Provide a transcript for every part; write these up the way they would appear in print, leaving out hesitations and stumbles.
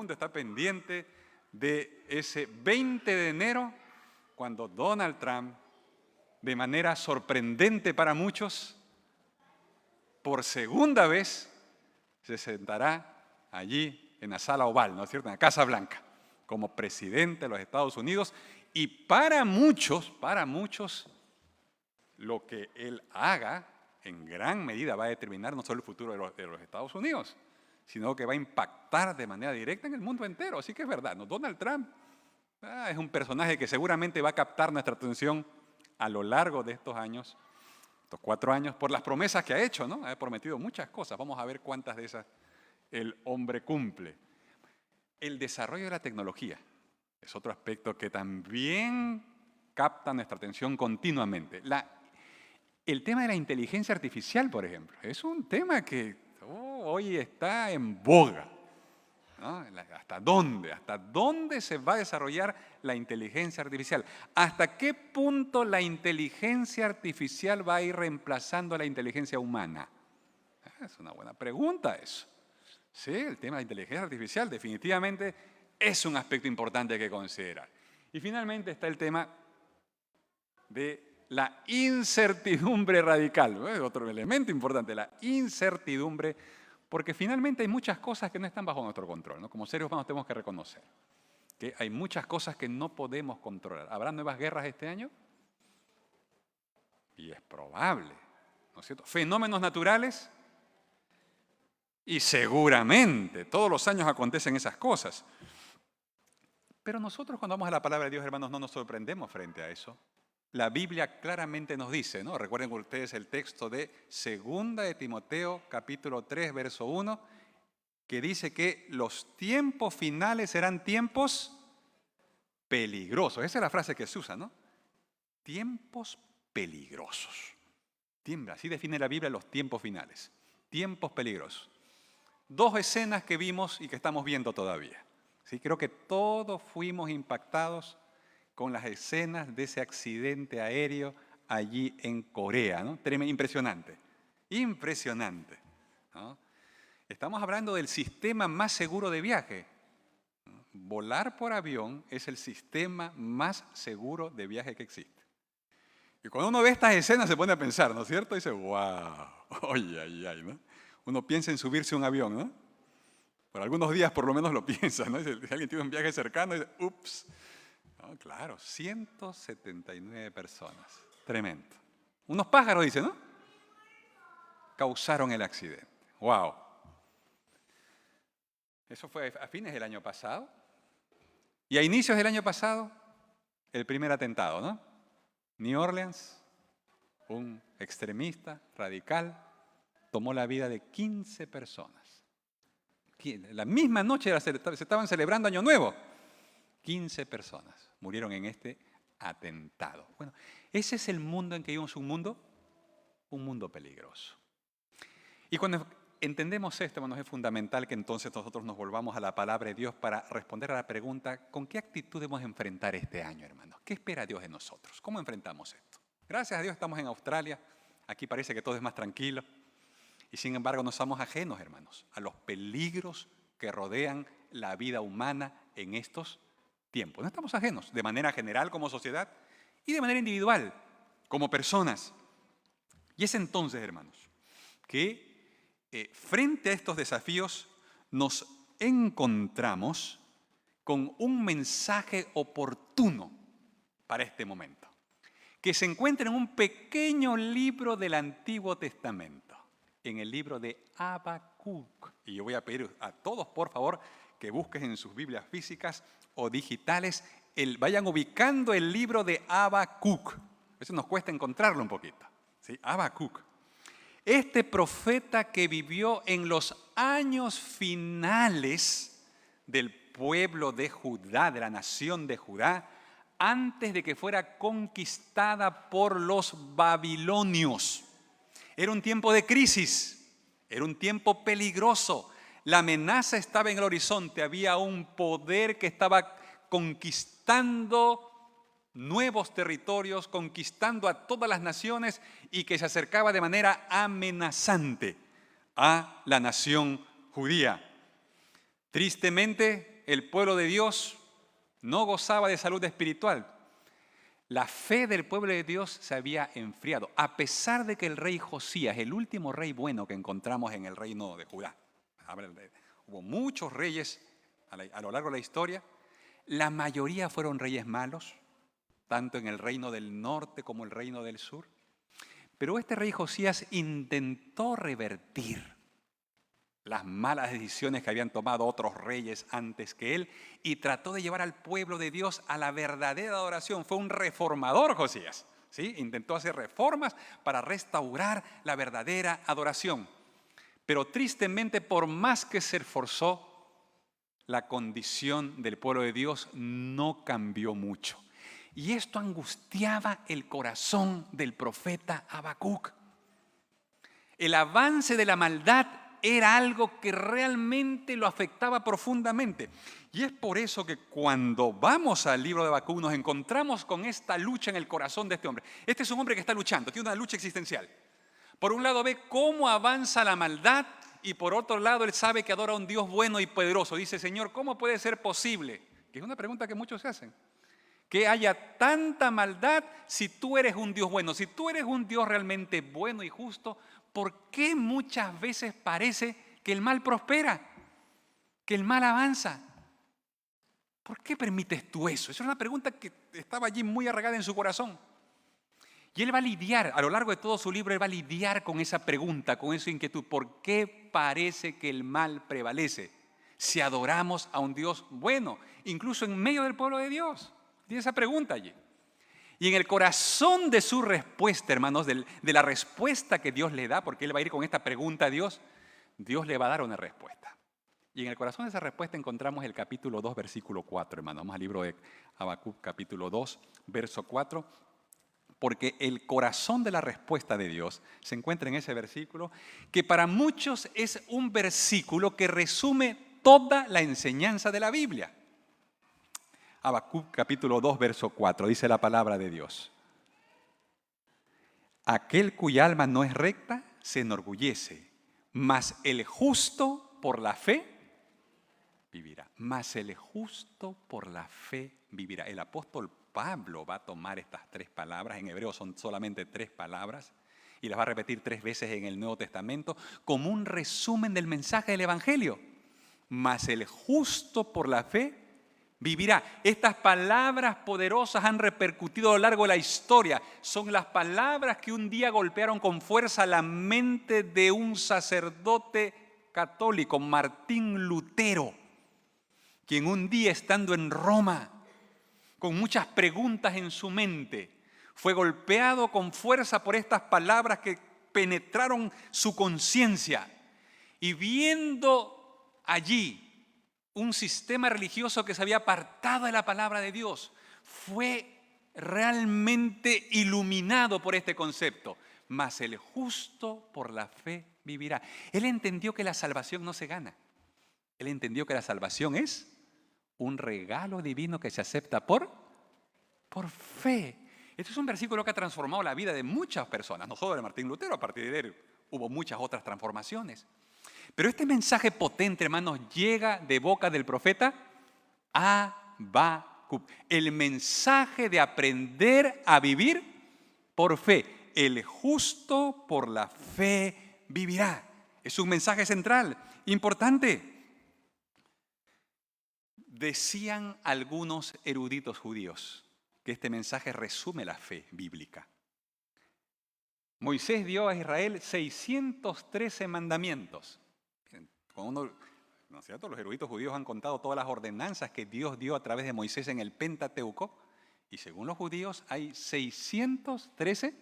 mundo está pendiente de ese 20 de enero, cuando Donald Trump, de manera sorprendente para muchos, por segunda vez se sentará allí en la sala oval, ¿no es cierto?, en la Casa Blanca, como presidente de los Estados Unidos. Y para muchos, lo que él haga, en gran medida va a determinar no solo el futuro de los Estados Unidos, sino que va a impactar de manera directa en el mundo entero. Así que es verdad, ¿no? Donald Trump es un personaje que seguramente va a captar nuestra atención a lo largo de estos años, estos 4 años, por las promesas que ha hecho, ¿no? Ha prometido muchas cosas. Vamos a ver cuántas de esas el hombre cumple. El desarrollo de la tecnología es otro aspecto que también capta nuestra atención continuamente. El tema de la inteligencia artificial, por ejemplo, es un tema que hoy está en boga, ¿no? ¿Hasta dónde? ¿Hasta dónde se va a desarrollar la inteligencia artificial? ¿Hasta qué punto la inteligencia artificial va a ir reemplazando a la inteligencia humana? Es una buena pregunta eso. Sí, el tema de la inteligencia artificial definitivamente es un aspecto importante que considerar. Y finalmente está el tema de la incertidumbre radical, otro elemento importante, la incertidumbre, porque finalmente hay muchas cosas que no están bajo nuestro control, ¿no? Como seres humanos tenemos que reconocer que hay muchas cosas que no podemos controlar. ¿Habrá nuevas guerras este año? Y es probable, ¿no es cierto? Fenómenos naturales, y seguramente todos los años acontecen esas cosas. Pero nosotros cuando vamos a la palabra de Dios, hermanos, no nos sorprendemos frente a eso. La Biblia claramente nos dice, ¿no? Recuerden ustedes el texto de 2 de Timoteo, capítulo 3, verso 1, que dice que los tiempos finales serán tiempos peligrosos. Esa es la frase que se usa, ¿no? Tiempos peligrosos. Así define la Biblia los tiempos finales. Tiempos peligrosos. 2 escenas que vimos y que estamos viendo todavía. ¿Sí? Creo que todos fuimos impactados con las escenas de ese accidente aéreo allí en Corea, ¿no? Impresionante, impresionante, ¿no? Estamos hablando del sistema más seguro de viaje. Volar por avión es el sistema más seguro de viaje que existe. Y cuando uno ve estas escenas se pone a pensar, ¿no es cierto? Y dice, wow, ay, ay, ay, ¿no? Uno piensa en subirse a un avión, ¿no? Por algunos días por lo menos lo piensa, ¿no? Si alguien tiene un viaje cercano, dice, ups. No, claro, 179 personas. Tremendo. Unos pájaros, dice, ¿no? Causaron el accidente. ¡Wow! Eso fue a fines del año pasado. Y a inicios del año pasado, el primer atentado, ¿no? New Orleans, un extremista radical, tomó la vida de 15 personas. La misma noche se estaban celebrando Año Nuevo. 15 personas murieron en este atentado. Bueno, ese es el mundo en que vivimos, un mundo peligroso. Y cuando entendemos esto, hermanos, es fundamental que entonces nosotros nos volvamos a la palabra de Dios para responder a la pregunta, ¿con qué actitud debemos enfrentar este año, hermanos? ¿Qué espera Dios de nosotros? ¿Cómo enfrentamos esto? Gracias a Dios estamos en Australia, aquí parece que todo es más tranquilo, y sin embargo no somos ajenos, hermanos, a los peligros que rodean la vida humana en estos tiempos. No estamos ajenos, de manera general como sociedad y de manera individual, como personas. Y es entonces, hermanos, que frente a estos desafíos nos encontramos con un mensaje oportuno para este momento, que se encuentra en un pequeño libro del Antiguo Testamento, en el libro de Habacuc. Y yo voy a pedir a todos, por favor, que busquen en sus Biblias físicas o digitales, vayan ubicando el libro de Habacuc. A veces nos cuesta encontrarlo un poquito. ¿Sí? Habacuc. Este profeta que vivió en los años finales del pueblo de Judá, de la nación de Judá, antes de que fuera conquistada por los babilonios. Era un tiempo de crisis, era un tiempo peligroso. La amenaza estaba en el horizonte, había un poder que estaba conquistando nuevos territorios, conquistando a todas las naciones y que se acercaba de manera amenazante a la nación judía. Tristemente, el pueblo de Dios no gozaba de salud espiritual. La fe del pueblo de Dios se había enfriado, a pesar de que el rey Josías, el último rey bueno que encontramos en el reino de Judá. Hubo muchos reyes a lo largo de la historia. La mayoría fueron reyes malos, tanto en el reino del norte como el reino del sur. Pero este rey Josías intentó revertir las malas decisiones que habían tomado otros reyes antes que él y trató de llevar al pueblo de Dios a la verdadera adoración. Fue un reformador Josías, ¿sí? Intentó hacer reformas para restaurar la verdadera adoración. Pero tristemente, por más que se esforzó, la condición del pueblo de Dios no cambió mucho. Y esto angustiaba el corazón del profeta Habacuc. El avance de la maldad era algo que realmente lo afectaba profundamente. Y es por eso que cuando vamos al libro de Habacuc nos encontramos con esta lucha en el corazón de este hombre. Este es un hombre que está luchando, tiene una lucha existencial. Por un lado ve cómo avanza la maldad y por otro lado él sabe que adora a un Dios bueno y poderoso. Dice, Señor, ¿cómo puede ser posible? Que es una pregunta que muchos se hacen. Que haya tanta maldad si tú eres un Dios bueno. Si tú eres un Dios realmente bueno y justo, ¿por qué muchas veces parece que el mal prospera? Que el mal avanza. ¿Por qué permites tú eso? Esa es una pregunta que estaba allí muy arraigada en su corazón. Y él va a lidiar, a lo largo de todo su libro, él va a lidiar con esa pregunta, con esa inquietud. ¿Por qué parece que el mal prevalece si adoramos a un Dios bueno, incluso en medio del pueblo de Dios? Tiene esa pregunta allí. Y en el corazón de su respuesta, hermanos, de la respuesta que Dios le da, porque él va a ir con esta pregunta a Dios, Dios le va a dar una respuesta. Y en el corazón de esa respuesta encontramos el capítulo 2, versículo 4, hermanos. Vamos al libro de Habacuc, capítulo 2, verso 4. Porque el corazón de la respuesta de Dios se encuentra en ese versículo, que para muchos es un versículo que resume toda la enseñanza de la Biblia. Habacuc capítulo 2, verso 4, dice la palabra de Dios. Aquel cuya alma no es recta se enorgullece, mas el justo por la fe vivirá. Mas el justo por la fe vivirá. El apóstol Pablo va a tomar estas tres palabras, en hebreo son solamente tres palabras, y las va a repetir 3 veces en el Nuevo Testamento, como un resumen del mensaje del Evangelio. Mas el justo por la fe vivirá. Estas palabras poderosas han repercutido a lo largo de la historia. Son las palabras que un día golpearon con fuerza la mente de un sacerdote católico, Martín Lutero, quien un día estando en Roma, con muchas preguntas en su mente, fue golpeado con fuerza por estas palabras que penetraron su conciencia. Y viendo allí un sistema religioso que se había apartado de la palabra de Dios, fue realmente iluminado por este concepto. Mas el justo por la fe vivirá. Él entendió que la salvación no se gana. Él entendió que la salvación es un regalo divino que se acepta por fe. Este es un versículo que ha transformado la vida de muchas personas, no solo de Martín Lutero, a partir de él hubo muchas otras transformaciones. Pero este mensaje potente, hermanos, llega de boca del profeta Habacuc. El mensaje de aprender a vivir por fe. El justo por la fe vivirá. Es un mensaje central, importante. Decían algunos eruditos judíos que este mensaje resume la fe bíblica. Moisés dio a Israel 613 mandamientos. ¿No es cierto? Los eruditos judíos han contado todas las ordenanzas que Dios dio a través de Moisés en el Pentateuco, y según los judíos hay 613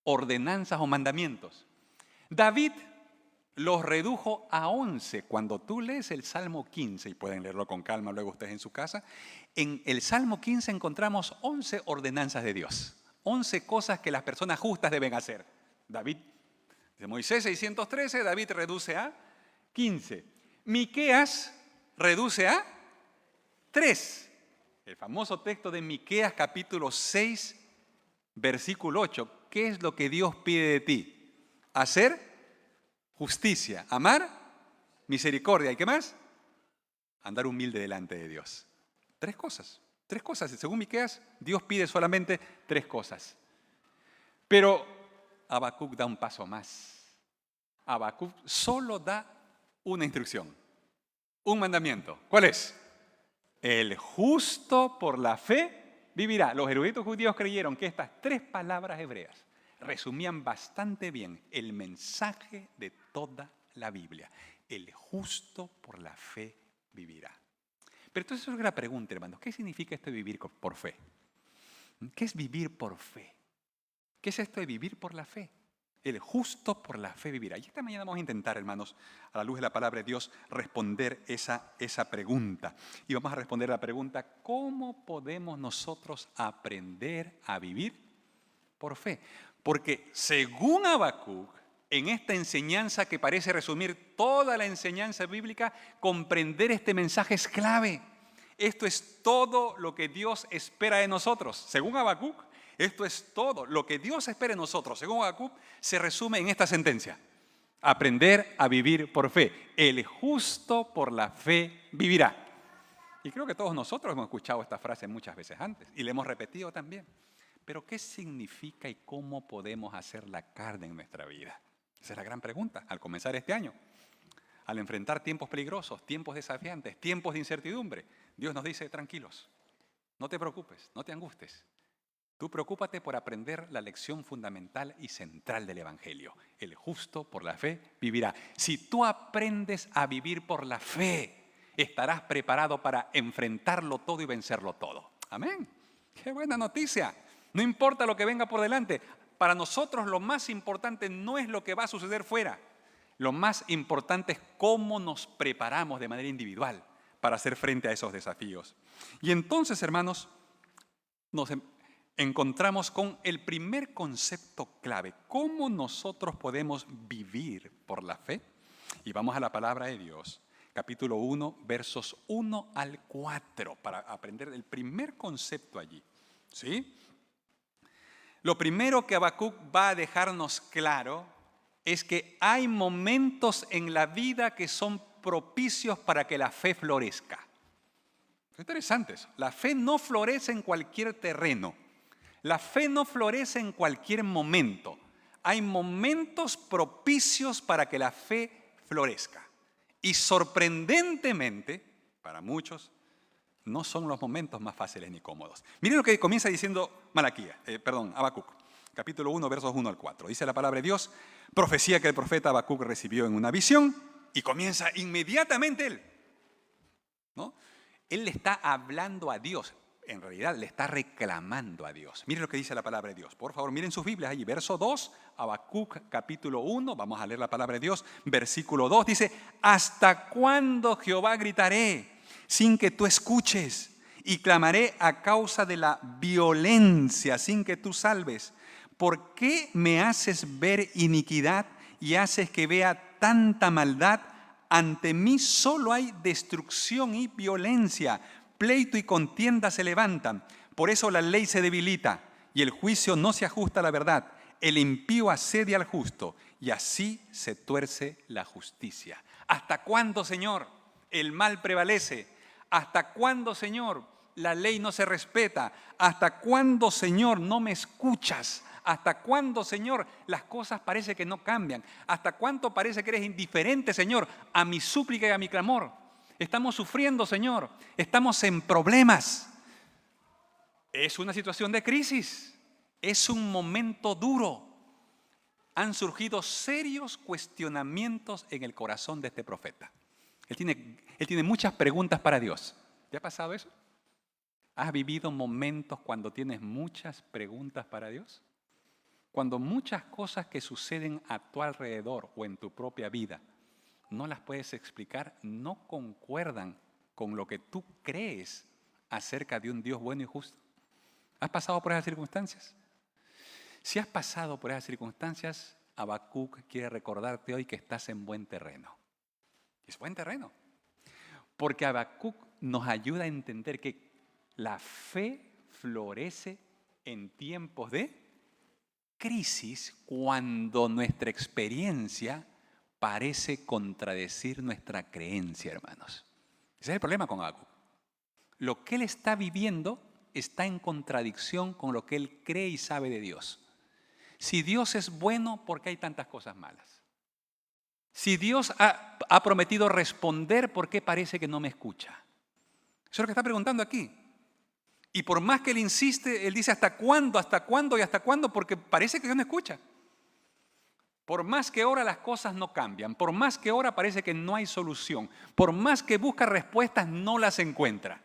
ordenanzas o mandamientos. David los redujo a 11. Cuando tú lees el Salmo 15, y pueden leerlo con calma luego ustedes en su casa, en el Salmo 15 encontramos 11 ordenanzas de Dios, 11 cosas que las personas justas deben hacer. David, de Moisés 613, David reduce a 15. Miqueas reduce a 3. El famoso texto de Miqueas capítulo 6, versículo 8. ¿Qué es lo que Dios pide de ti? Hacer justicia, amar misericordia. ¿Y qué más? andar humilde delante de Dios. Tres cosas. Según Miqueas, Dios pide solamente tres cosas. Pero Habacuc da un paso más. Habacuc solo da una instrucción, un mandamiento. ¿Cuál es? El justo por la fe vivirá. Los eruditos judíos creyeron que estas tres palabras hebreas resumían bastante bien el mensaje de toda la Biblia. El justo por la fe vivirá. Pero entonces surge la pregunta, hermanos, ¿qué significa esto de vivir por fe? ¿Qué es vivir por fe? ¿Qué es esto de vivir por la fe? El justo por la fe vivirá. Y esta mañana vamos a intentar, hermanos, a la luz de la palabra de Dios, responder esa pregunta. Y vamos a responder la pregunta, ¿cómo podemos nosotros aprender a vivir por fe? Porque según Habacuc, en esta enseñanza que parece resumir toda la enseñanza bíblica, comprender este mensaje es clave. Esto es todo lo que Dios espera de nosotros. Según Habacuc, esto es todo lo que Dios espera de nosotros. Según Habacuc, se resume en esta sentencia. Aprender a vivir por fe. El justo por la fe vivirá. Y creo que todos nosotros hemos escuchado esta frase muchas veces antes y la hemos repetido también. Pero ¿qué significa y cómo podemos hacer la carne en nuestra vida? Esa es la gran pregunta al comenzar este año. Al enfrentar tiempos peligrosos, tiempos desafiantes, tiempos de incertidumbre, Dios nos dice, tranquilos, no te preocupes, no te angusties. Tú preocúpate por aprender la lección fundamental y central del Evangelio. El justo por la fe vivirá. Si tú aprendes a vivir por la fe, estarás preparado para enfrentarlo todo y vencerlo todo. Amén. ¡Qué buena noticia! No importa lo que venga por delante. Para nosotros lo más importante no es lo que va a suceder fuera. Lo más importante es cómo nos preparamos de manera individual para hacer frente a esos desafíos. Y entonces, hermanos, nos encontramos con el primer concepto clave. ¿Cómo nosotros podemos vivir por la fe? Y vamos a la palabra de Dios, capítulo 1, versos 1 al 4, para aprender el primer concepto allí. ¿Sí? Lo primero que Habacuc va a dejarnos claro es que hay momentos en la vida que son propicios para que la fe florezca. Es interesante eso. La fe no florece en cualquier terreno. La fe no florece en cualquier momento. Hay momentos propicios para que la fe florezca. Y sorprendentemente, para muchos, no son los momentos más fáciles ni cómodos. Miren lo que comienza diciendo Habacuc, capítulo 1, versos 1 al 4. Dice la palabra de Dios, profecía que el profeta Habacuc recibió en una visión, y comienza inmediatamente él. ¿No? Él le está hablando a Dios, en realidad le está reclamando a Dios. Miren lo que dice la palabra de Dios. Por favor, miren sus Biblias allí. Verso 2, Habacuc capítulo 1, vamos a leer la palabra de Dios. Versículo 2 dice, ¿hasta cuándo, Jehová, gritaré sin que tú escuches? Y clamaré a causa de la violencia sin que tú salves. ¿Por qué me haces ver iniquidad y haces que vea tanta maldad? Ante mí solo hay destrucción y violencia. Pleito y contienda se levantan. Por eso la ley se debilita y el juicio no se ajusta a la verdad. El impío asedia al justo y así se tuerce la justicia. ¿Hasta cuándo, Señor, el mal prevalece? ¿Hasta cuándo, Señor, la ley no se respeta? ¿Hasta cuándo, Señor, no me escuchas? ¿Hasta cuándo, Señor, las cosas parece que no cambian? ¿Hasta cuánto parece que eres indiferente, Señor, a mi súplica y a mi clamor? Estamos sufriendo, Señor. Estamos en problemas. Es una situación de crisis. Es un momento duro. Han surgido serios cuestionamientos en el corazón de este profeta. Él tiene muchas preguntas para Dios. ¿Te ha pasado eso? ¿Has vivido momentos cuando tienes muchas preguntas para Dios? Cuando muchas cosas que suceden a tu alrededor o en tu propia vida no las puedes explicar, no concuerdan con lo que tú crees acerca de un Dios bueno y justo. ¿Has pasado por esas circunstancias? Si has pasado por esas circunstancias, Habacuc quiere recordarte hoy que estás en buen terreno. Es buen terreno. Porque Habacuc nos ayuda a entender que la fe florece en tiempos de crisis cuando nuestra experiencia parece contradecir nuestra creencia, hermanos. Ese es el problema con Habacuc. Lo que él está viviendo está en contradicción con lo que él cree y sabe de Dios. Si Dios es bueno, ¿por qué hay tantas cosas malas? Si Dios ha prometido responder, ¿por qué parece que no me escucha? Eso es lo que está preguntando aquí. Y por más que él insiste, él dice ¿hasta cuándo? ¿Hasta cuándo? ¿Y hasta cuándo? Porque parece que Dios no escucha. Por más que ora las cosas no cambian. Por más que ora parece que no hay solución. Por más que busca respuestas no las encuentra.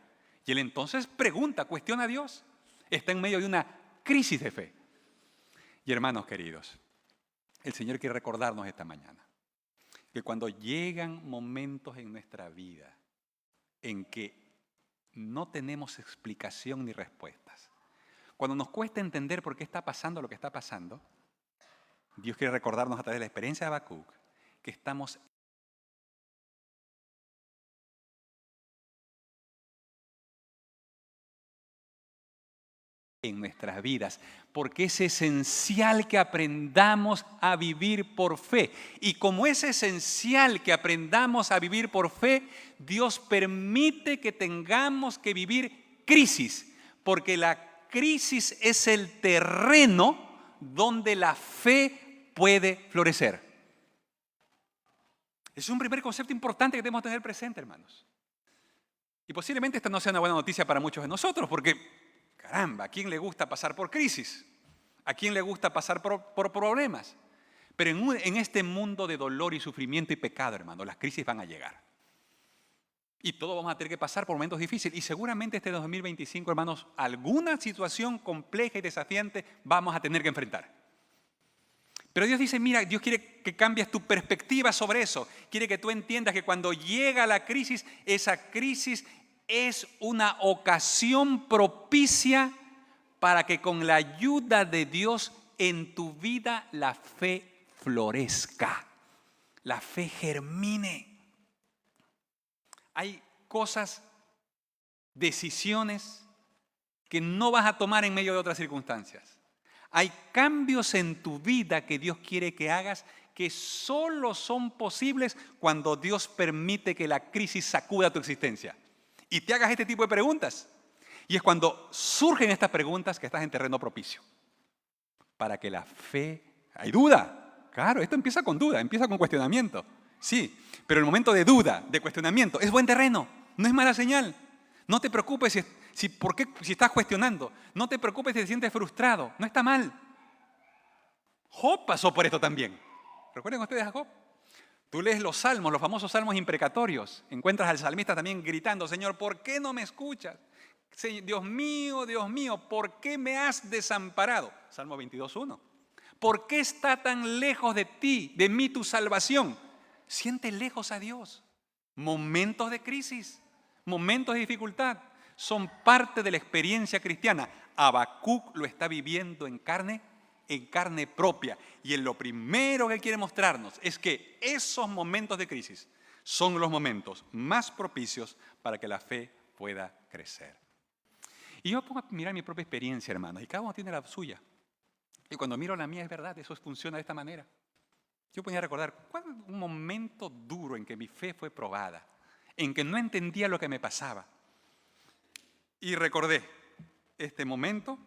Y él entonces pregunta, cuestiona a Dios. Está en medio de una crisis de fe. Y hermanos queridos, el Señor quiere recordarnos esta mañana que cuando llegan momentos en nuestra vida en que no tenemos explicación ni respuestas, cuando nos cuesta entender por qué está pasando lo que está pasando, Dios quiere recordarnos a través de la experiencia de Habacuc que estamos en nuestras vidas, porque es esencial que aprendamos a vivir por fe. Y como es esencial que aprendamos a vivir por fe, Dios permite que tengamos que vivir crisis, porque la crisis es el terreno donde la fe puede florecer. Es un primer concepto importante que debemos tener presente, hermanos. Y posiblemente esta no sea una buena noticia para muchos de nosotros, porque caramba, ¿a quién le gusta pasar por crisis? ¿A quién le gusta pasar por problemas? Pero en este mundo de dolor y sufrimiento y pecado, hermano, las crisis van a llegar. Y todos vamos a tener que pasar por momentos difíciles. Y seguramente este 2025, hermanos, alguna situación compleja y desafiante vamos a tener que enfrentar. Pero Dios dice, mira, Dios quiere que cambies tu perspectiva sobre eso. Quiere que tú entiendas que cuando llega la crisis, esa crisis es una ocasión propicia para que con la ayuda de Dios en tu vida la fe florezca, la fe germine. Hay cosas, decisiones que no vas a tomar en medio de otras circunstancias. Hay cambios en tu vida que Dios quiere que hagas que solo son posibles cuando Dios permite que la crisis sacuda tu existencia. Y te hagas este tipo de preguntas. Y es cuando surgen estas preguntas que estás en terreno propicio. Para que la fe... Hay duda. Claro, esto empieza con duda, empieza con cuestionamiento. Sí, pero el momento de duda, de cuestionamiento, es buen terreno. No es mala señal. No te preocupes si estás cuestionando. No te preocupes si te sientes frustrado. No está mal. Job pasó por esto también. ¿Recuerdan ustedes a Job? Tú lees los salmos, los famosos salmos imprecatorios. Encuentras al salmista también gritando, Señor, ¿por qué no me escuchas? Dios mío, ¿por qué me has desamparado? Salmo 22:1. ¿Por qué está tan lejos de ti, de mí tu salvación? Siente lejos a Dios. Momentos de crisis, momentos de dificultad, son parte de la experiencia cristiana. Habacuc lo está viviendo en carne propia. Y lo primero que él quiere mostrarnos es que esos momentos de crisis son los momentos más propicios para que la fe pueda crecer. Y yo pongo a mirar mi propia experiencia, hermanos, y cada uno tiene la suya. Y cuando miro la mía, es verdad, eso funciona de esta manera. Yo ponía a recordar, ¿cuál fue un momento duro en que mi fe fue probada? En que no entendía lo que me pasaba. Y recordé este momento.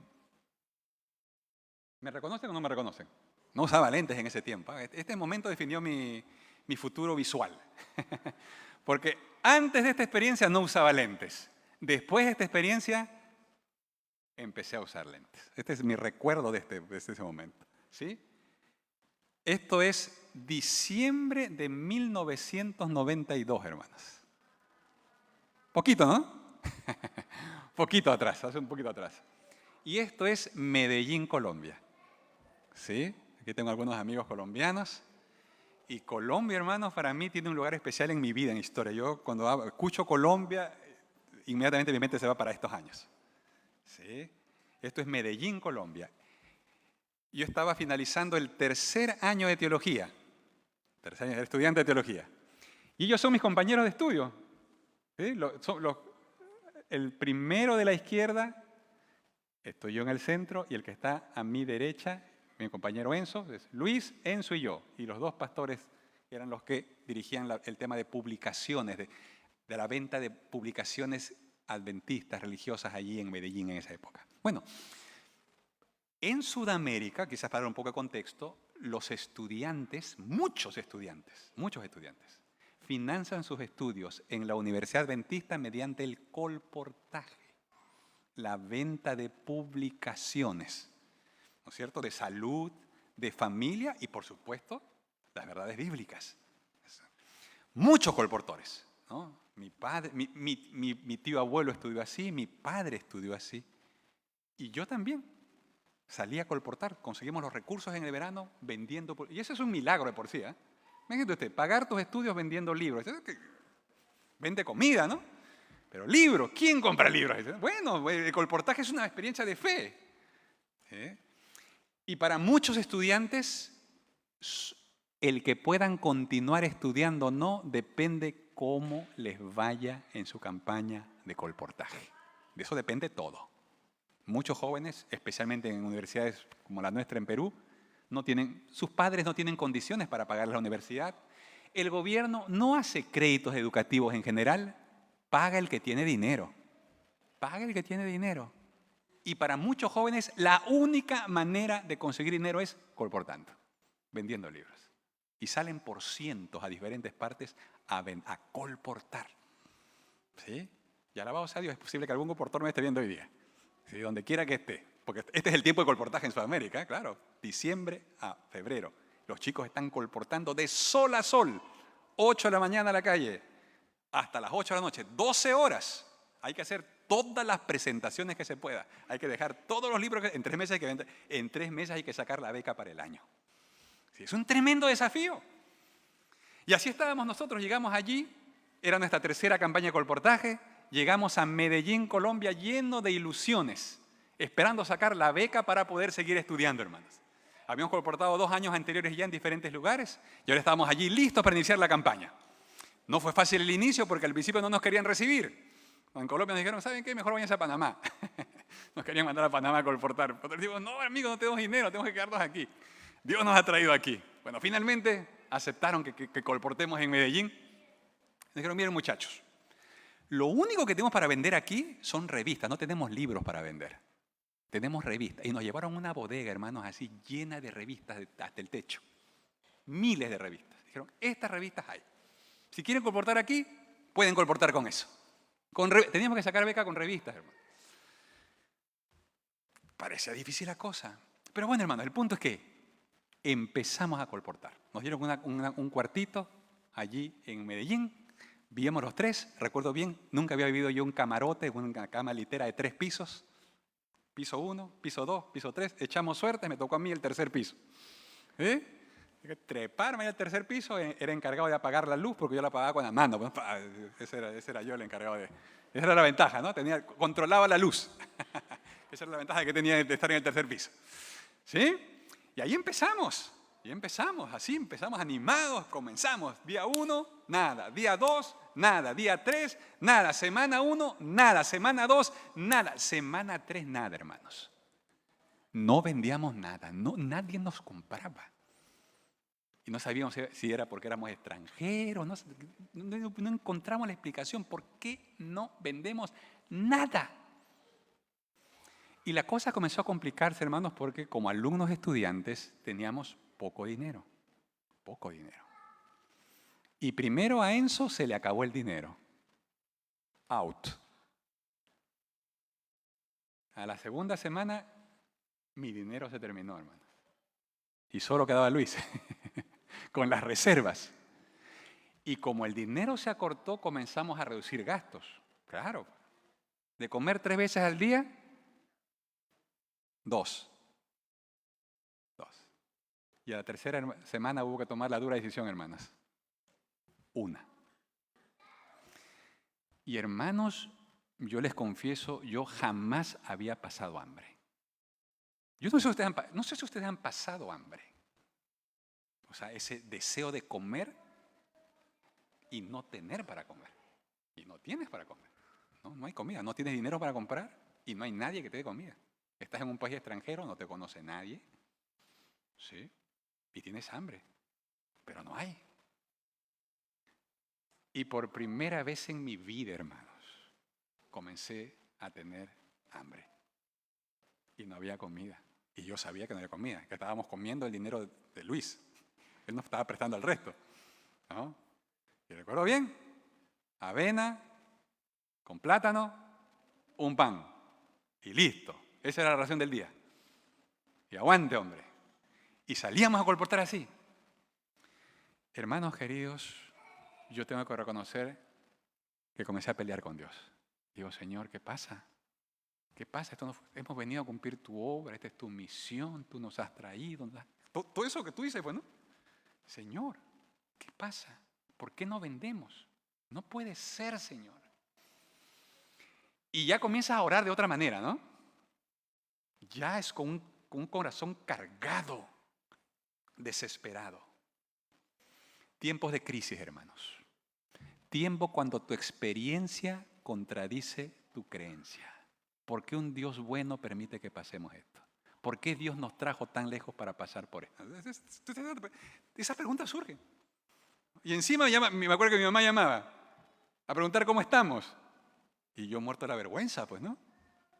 ¿Me reconocen o no me reconocen? No usaba lentes en ese tiempo. Este momento definió mi futuro visual. Porque antes de esta experiencia no usaba lentes. Después de esta experiencia empecé a usar lentes. Este es mi recuerdo de ese momento. ¿Sí? Esto es diciembre de 1992, hermanos. Poquito, ¿no? Poquito atrás, hace un poquito atrás. Y esto es Medellín, Colombia. ¿Sí? Aquí tengo algunos amigos colombianos. Y Colombia, hermanos, para mí tiene un lugar especial en mi vida, en mi historia. Yo cuando escucho Colombia, inmediatamente mi mente se va para estos años. ¿Sí? Esto es Medellín, Colombia. Yo estaba finalizando el tercer año de teología. Tercer año, era estudiante de teología. Y ellos son mis compañeros de estudio. ¿Sí? El primero de la izquierda, estoy yo en el centro, y el que está a mi derecha, mi compañero Enzo, es Luis, Enzo y yo. Y los dos pastores eran los que dirigían el tema de publicaciones. de la venta de publicaciones adventistas, religiosas allí en Medellín en esa época. Bueno, en Sudamérica, quizás para dar un poco de contexto, los estudiantes, muchos estudiantes, financian sus estudios en la Universidad Adventista mediante el colportaje, la venta de publicaciones, ¿no es cierto?, de salud, de familia y, por supuesto, las verdades bíblicas. Muchos colportores, ¿no? Mi padre, mi tío abuelo estudió así, mi padre estudió así. Y yo también salí a colportar. Conseguimos los recursos en el verano vendiendo. Y eso es un milagro de por sí, ¿eh? Imagínate usted, pagar tus estudios vendiendo libros. Vende comida, ¿no? Pero libros, ¿quién compra libros? Bueno, el colportaje es una experiencia de fe. ¿Eh? Y para muchos estudiantes, el que puedan continuar estudiando o no depende cómo les vaya en su campaña de colportaje. De eso depende todo. Muchos jóvenes, especialmente en universidades como la nuestra en Perú, sus padres no tienen condiciones para pagar la universidad. El gobierno no hace créditos educativos en general, paga el que tiene dinero. Paga el que tiene dinero. Y para muchos jóvenes la única manera de conseguir dinero es colportando, vendiendo libros. Y salen por cientos a diferentes partes a colportar. ¿Sí? Y alabado sea Dios, es posible que algún colportor me esté viendo hoy día. ¿Sí? Donde quiera que esté. Porque este es el tiempo de colportaje en Sudamérica, claro. Diciembre a febrero. Los chicos están colportando de sol a sol. 8 de la mañana a la calle. Hasta las 8 de la noche. 12 horas. Hay que hacer todas las presentaciones que se pueda. Hay que dejar todos los libros en 3 meses hay que vender. En 3 meses hay que sacar la beca para el año. Sí, es un tremendo desafío. Y así estábamos nosotros. Llegamos allí. Era nuestra tercera campaña de colportaje. Llegamos a Medellín, Colombia, lleno de ilusiones, esperando sacar la beca para poder seguir estudiando, hermanos. Habíamos colportado 2 años anteriores ya en diferentes lugares y ahora estábamos allí listos para iniciar la campaña. No fue fácil el inicio porque al principio no nos querían recibir. En Colombia nos dijeron, ¿saben qué? Mejor váyanse a Panamá. Nos querían mandar a Panamá a colportar. Nosotros dijimos, no, amigos, no tenemos dinero, tenemos que quedarnos aquí. Dios nos ha traído aquí. Bueno, finalmente aceptaron que colportemos en Medellín. Nos dijeron, miren muchachos, lo único que tenemos para vender aquí son revistas, no tenemos libros para vender. Tenemos revistas. Y nos llevaron una bodega, hermanos, así llena de revistas hasta el techo. Miles de revistas. Dijeron, estas revistas hay. Si quieren colportar aquí, pueden colportar con eso. Teníamos que sacar beca con revistas, hermano. Parecía difícil la cosa. Pero bueno, hermano, el punto es que empezamos a colportar. Nos dieron un cuartito allí en Medellín. Vivíamos los 3, recuerdo bien, nunca había vivido yo un camarote, una cama litera de 3 pisos. Piso 1, piso 2, piso 3, echamos suerte, me tocó a mí el tercer piso. Treparme al tercer piso, era encargado de apagar la luz porque yo la apagaba con la mano. Ese era yo el encargado de... Esa era la ventaja, ¿no? Controlaba la luz. Esa era la ventaja que tenía de estar en el tercer piso. ¿Sí? Y ahí empezamos. Así empezamos animados, comenzamos. Día 1, nada. Día 2, nada. Día 3, nada. Semana 1, nada. Semana 2, nada. Semana 3, nada, hermanos. No vendíamos nada. Nadie nos compraba. Y no sabíamos si era porque éramos extranjeros. No encontramos la explicación por qué no vendemos nada. Y la cosa comenzó a complicarse, hermanos, porque como alumnos estudiantes teníamos poco dinero. Y primero a Enzo se le acabó el dinero. Out. A la segunda semana, mi dinero se terminó, hermano. Y solo quedaba Luis, con las reservas. Y como el dinero se acortó, comenzamos a reducir gastos. Claro. De comer 3 veces al día, 2. Y a la tercera semana hubo que tomar la dura decisión, hermanas. 1. Y hermanos, yo les confieso, yo jamás había pasado hambre. Yo no sé si ustedes han pasado hambre. O sea, ese deseo de comer y no tener para comer. Y no tienes para comer. No hay comida, no tienes dinero para comprar y no hay nadie que te dé comida. Estás en un país extranjero, no te conoce nadie. ¿Sí? Y tienes hambre, pero no hay. Y por primera vez en mi vida, hermanos, comencé a tener hambre. Y no había comida. Y yo sabía que no había comida, que estábamos comiendo el dinero de Luis. Él nos estaba prestando el resto, ¿no? Y recuerdo bien, avena con plátano, un pan. Y listo. Esa era la ración del día. Y aguante, hombre. Y salíamos a colportar así. Hermanos queridos, yo tengo que reconocer que comencé a pelear con Dios. Digo, Señor, ¿qué pasa? ¿Qué pasa? Hemos venido a cumplir tu obra, esta es tu misión, tú nos has traído. Todo eso que tú dices, bueno, Señor, ¿qué pasa? ¿Por qué no vendemos? No puede ser, Señor. Y ya comienzas a orar de otra manera, ¿no? Ya es con un corazón cargado, desesperado. Tiempos de crisis, hermanos. Tiempo cuando tu experiencia contradice tu creencia. ¿Por qué un Dios bueno permite que pasemos esto? ¿Por qué Dios nos trajo tan lejos para pasar por esto? Esa pregunta surge. Y encima me acuerdo que mi mamá llamaba a preguntar cómo estamos. Y yo muerto de la vergüenza, pues, ¿no?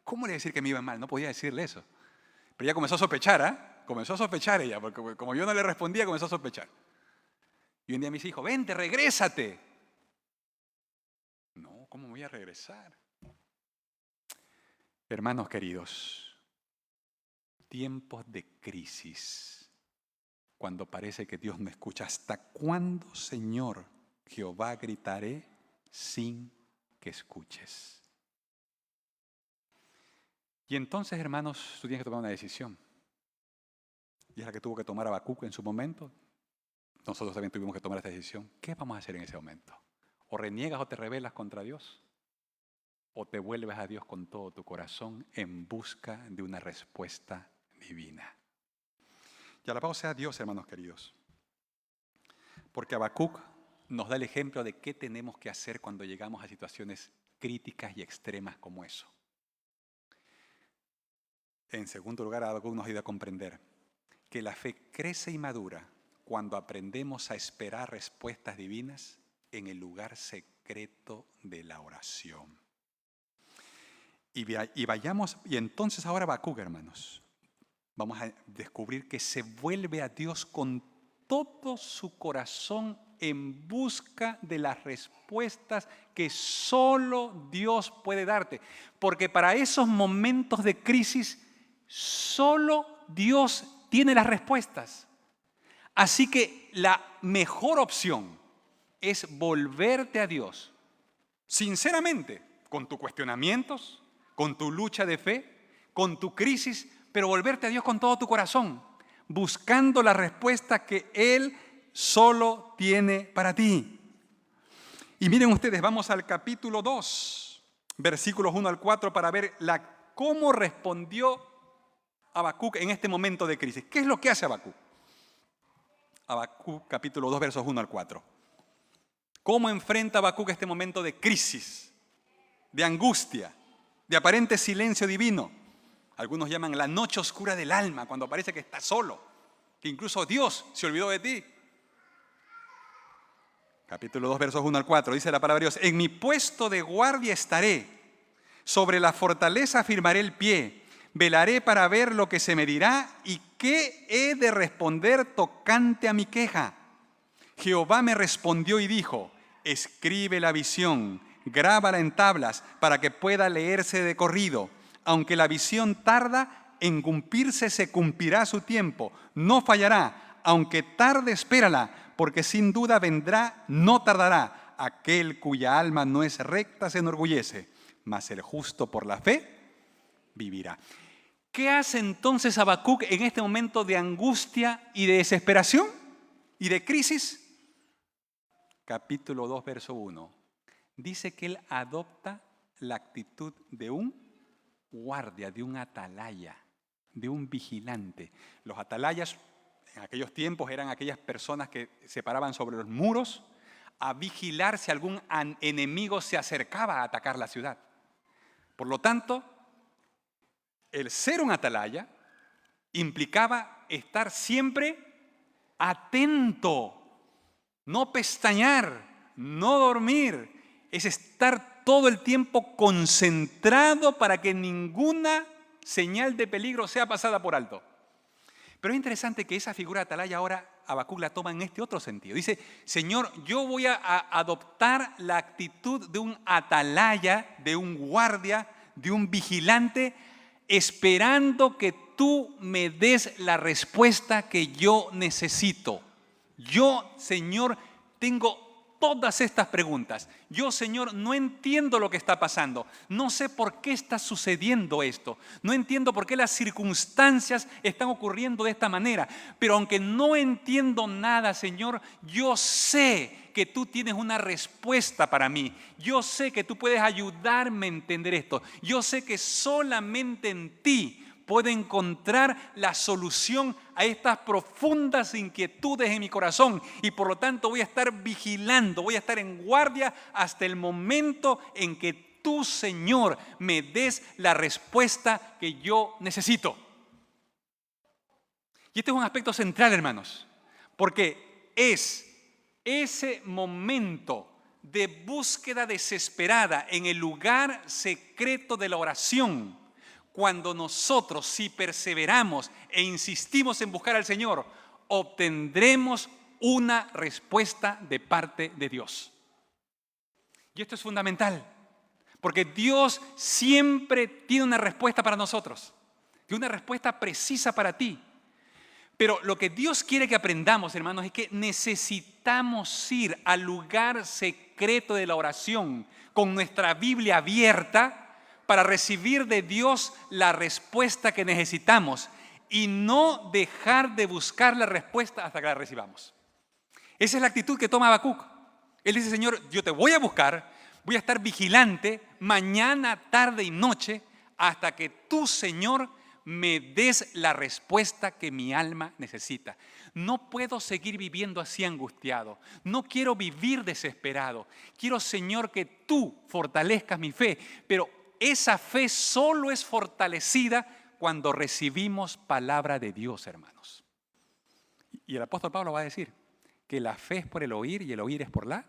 ¿Cómo le decir que me iba mal? No podía decirle eso. Pero ella comenzó a sospechar, ¿ah? Comenzó a sospechar ella, porque como yo no le respondía, comenzó a sospechar. Y un día me dijo, vente, regrésate. No, ¿cómo me voy a regresar? Hermanos queridos, tiempos de crisis, cuando parece que Dios no escucha. ¿Hasta cuándo, Señor, Jehová, gritaré sin que escuches? Y entonces, hermanos, tú tienes que tomar una decisión. Y es la que tuvo que tomar Habacuc en su momento. Nosotros también tuvimos que tomar esta decisión. ¿Qué vamos a hacer en ese momento? ¿O reniegas o te rebelas contra Dios? ¿O te vuelves a Dios con todo tu corazón en busca de una respuesta divina? Y alabado sea Dios, hermanos queridos. Porque Habacuc nos da el ejemplo de qué tenemos que hacer cuando llegamos a situaciones críticas y extremas como eso. En segundo lugar, Habacuc nos ayuda a comprender que la fe crece y madura cuando aprendemos a esperar respuestas divinas en el lugar secreto de la oración. Y entonces ahora Habacuc, hermanos, vamos a descubrir que se vuelve a Dios con todo su corazón en busca de las respuestas que solo Dios puede darte. Porque para esos momentos de crisis, solo Dios tiene las respuestas. Así que la mejor opción es volverte a Dios, sinceramente, con tus cuestionamientos, con tu lucha de fe, con tu crisis, pero volverte a Dios con todo tu corazón, buscando la respuesta que Él solo tiene para ti. Y miren ustedes, vamos al capítulo 2, versículos 1 al 4, para ver cómo respondió Habacuc en este momento de crisis. ¿Qué es lo que hace Habacuc? Habacuc, capítulo 2, versos 1 al 4. ¿Cómo enfrenta Habacuc este momento de crisis, de angustia, de aparente silencio divino? Algunos llaman la noche oscura del alma, cuando parece que estás solo, que incluso Dios se olvidó de ti. Capítulo 2, versos 1 al 4, dice la palabra de Dios: en mi puesto de guardia estaré, sobre la fortaleza firmaré el pie, velaré para ver lo que se me dirá y qué he de responder tocante a mi queja. Jehová me respondió y dijo: escribe la visión, grábala en tablas para que pueda leerse de corrido. Aunque la visión tarda en cumplirse, se cumplirá su tiempo, no fallará. Aunque tarde, espérala, porque sin duda vendrá, no tardará. Aquel cuya alma no es recta se enorgullece, mas el justo por la fe vivirá. ¿Qué hace entonces Habacuc en este momento de angustia y de desesperación y de crisis? Capítulo 2, verso 1. Dice que él adopta la actitud de un guardia, de un atalaya, de un vigilante. Los atalayas en aquellos tiempos eran aquellas personas que se paraban sobre los muros a vigilar si algún enemigo se acercaba a atacar la ciudad. Por lo tanto, el ser un atalaya implicaba estar siempre atento, no pestañear, no dormir, es estar todo el tiempo concentrado para que ninguna señal de peligro sea pasada por alto. Pero es interesante que esa figura de atalaya ahora Habacuc la toma en este otro sentido. Dice, Señor, yo voy a adoptar la actitud de un atalaya, de un guardia, de un vigilante, esperando que tú me des la respuesta que yo necesito. Yo, Señor, tengo todas estas preguntas. Yo, Señor, no entiendo lo que está pasando. No sé por qué está sucediendo esto. No entiendo por qué las circunstancias están ocurriendo de esta manera. Pero aunque no entiendo nada, Señor, yo sé que tú tienes una respuesta para mí. Yo sé que tú puedes ayudarme a entender esto. Yo sé que solamente en ti puedo encontrar la solución a estas profundas inquietudes en mi corazón y por lo tanto voy a estar vigilando, voy a estar en guardia hasta el momento en que tú, Señor, me des la respuesta que yo necesito. Y este es un aspecto central, hermanos, porque es ese momento de búsqueda desesperada en el lugar secreto de la oración. Cuando nosotros, si perseveramos e insistimos en buscar al Señor, obtendremos una respuesta de parte de Dios. Y esto es fundamental, porque Dios siempre tiene una respuesta para nosotros, tiene una respuesta precisa para ti. Pero lo que Dios quiere que aprendamos, hermanos, es que necesitamos ir al lugar secreto de la oración con nuestra Biblia abierta, para recibir de Dios la respuesta que necesitamos y no dejar de buscar la respuesta hasta que la recibamos. Esa es la actitud que toma Habacuc. Él dice, Señor, yo te voy a buscar, voy a estar vigilante mañana, tarde y noche hasta que tú, Señor, me des la respuesta que mi alma necesita. No puedo seguir viviendo así angustiado. No quiero vivir desesperado. Quiero, Señor, que tú fortalezcas mi fe, pero esa fe solo es fortalecida cuando recibimos palabra de Dios, hermanos. Y el apóstol Pablo va a decir que la fe es por el oír y el oír es por la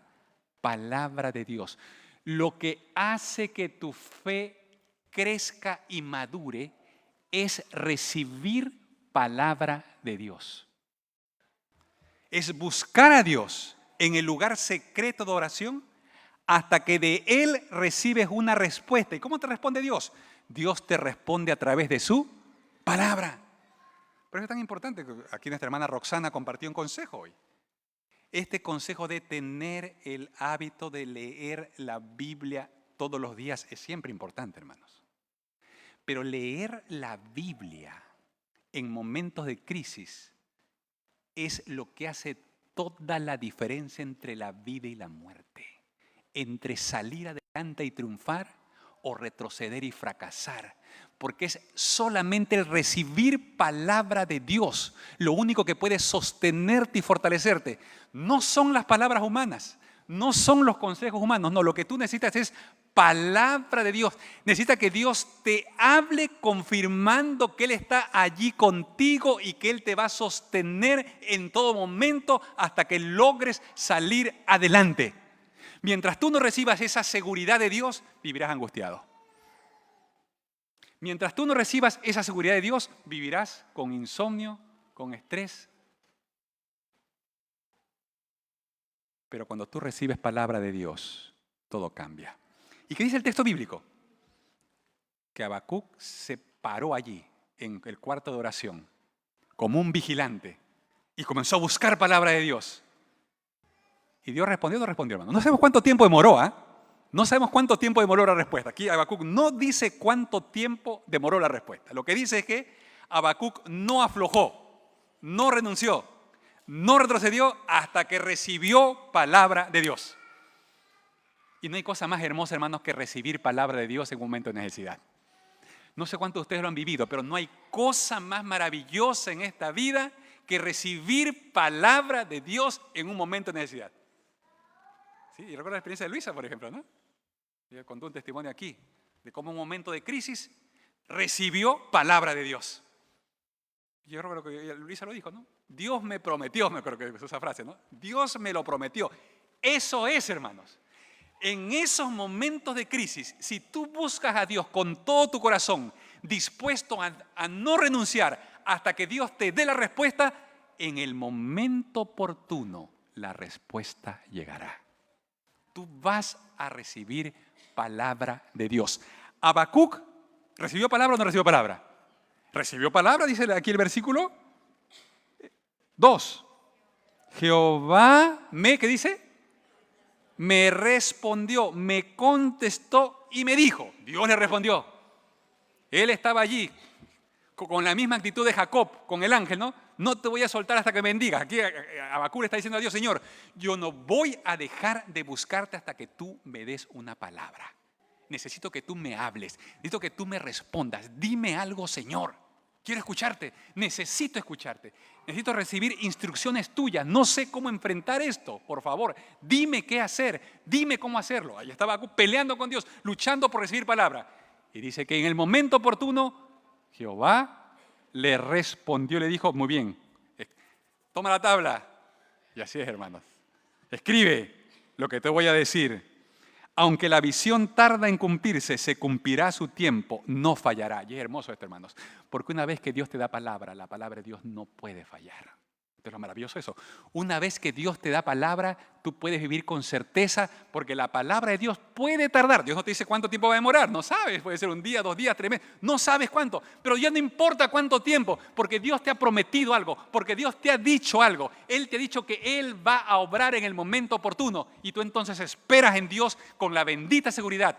palabra de Dios. Lo que hace que tu fe crezca y madure es recibir palabra de Dios. Es buscar a Dios en el lugar secreto de oración hasta que de Él recibes una respuesta. ¿Y cómo te responde Dios? Dios te responde a través de su palabra. Por eso es tan importante que aquí nuestra hermana Roxana compartió un consejo hoy. Este consejo de tener el hábito de leer la Biblia todos los días es siempre importante, hermanos. Pero leer la Biblia en momentos de crisis es lo que hace toda la diferencia entre la vida y la muerte. Entre salir adelante y triunfar o retroceder y fracasar. Porque es solamente el recibir palabra de Dios lo único que puede sostenerte y fortalecerte. No son las palabras humanas, no son los consejos humanos, no, lo que tú necesitas es palabra de Dios. Necesitas que Dios te hable confirmando que Él está allí contigo y que Él te va a sostener en todo momento hasta que logres salir adelante. Mientras tú no recibas esa seguridad de Dios, vivirás angustiado. Mientras tú no recibas esa seguridad de Dios, vivirás con insomnio, con estrés. Pero cuando tú recibes palabra de Dios, todo cambia. ¿Y qué dice el texto bíblico? Que Habacuc se paró allí, en el cuarto de oración, como un vigilante, y comenzó a buscar palabra de Dios. ¿Y Dios respondió o no respondió, hermano? No sabemos cuánto tiempo demoró, No sabemos cuánto tiempo demoró la respuesta. Aquí Habacuc no dice cuánto tiempo demoró la respuesta. Lo que dice es que Habacuc no aflojó, no renunció, no retrocedió hasta que recibió palabra de Dios. Y no hay cosa más hermosa, hermanos, que recibir palabra de Dios en un momento de necesidad. No sé cuántos de ustedes lo han vivido, pero no hay cosa más maravillosa en esta vida que recibir palabra de Dios en un momento de necesidad. Sí, y recuerdo la experiencia de Luisa, por ejemplo, ¿no? Ella contó un testimonio aquí de cómo en un momento de crisis recibió palabra de Dios. Yo recuerdo que Luisa lo dijo, ¿no? Dios me prometió, me acuerdo que usó esa frase, ¿no? Dios me lo prometió. Eso es, hermanos. En esos momentos de crisis, si tú buscas a Dios con todo tu corazón, dispuesto a no renunciar hasta que Dios te dé la respuesta, en el momento oportuno la respuesta llegará. Tú vas a recibir palabra de Dios. Habacuc, ¿recibió palabra o no recibió palabra? Recibió palabra, dice aquí el versículo 2. Jehová ¿qué dice? Me respondió, me contestó y me dijo. Dios le respondió. Él estaba allí con la misma actitud de Jacob, con el ángel, ¿no? No te voy a soltar hasta que me bendigas. Aquí Habacuc le está diciendo a Dios, Señor, yo no voy a dejar de buscarte hasta que tú me des una palabra. Necesito que tú me hables, necesito que tú me respondas. Dime algo, Señor. Quiero escucharte, necesito escucharte. Necesito recibir instrucciones tuyas. No sé cómo enfrentar esto, por favor. Dime qué hacer, dime cómo hacerlo. Ahí estaba Habacuc peleando con Dios, luchando por recibir palabra. Y dice que en el momento oportuno, Jehová le respondió, le dijo, muy bien, toma la tabla. Y así es, hermanos. Escribe lo que te voy a decir. Aunque la visión tarda en cumplirse, se cumplirá a su tiempo, no fallará. Y es hermoso esto, hermanos, porque una vez que Dios te da palabra, la palabra de Dios no puede fallar. Esto es lo maravilloso eso. Una vez que Dios te da palabra, tú puedes vivir con certeza, porque la palabra de Dios puede tardar. Dios no te dice cuánto tiempo va a demorar, no sabes, puede ser un día, 2 días, 3 meses, no sabes cuánto, pero ya no importa cuánto tiempo, porque Dios te ha prometido algo, porque Dios te ha dicho algo. Él te ha dicho que Él va a obrar en el momento oportuno, y tú entonces esperas en Dios con la bendita seguridad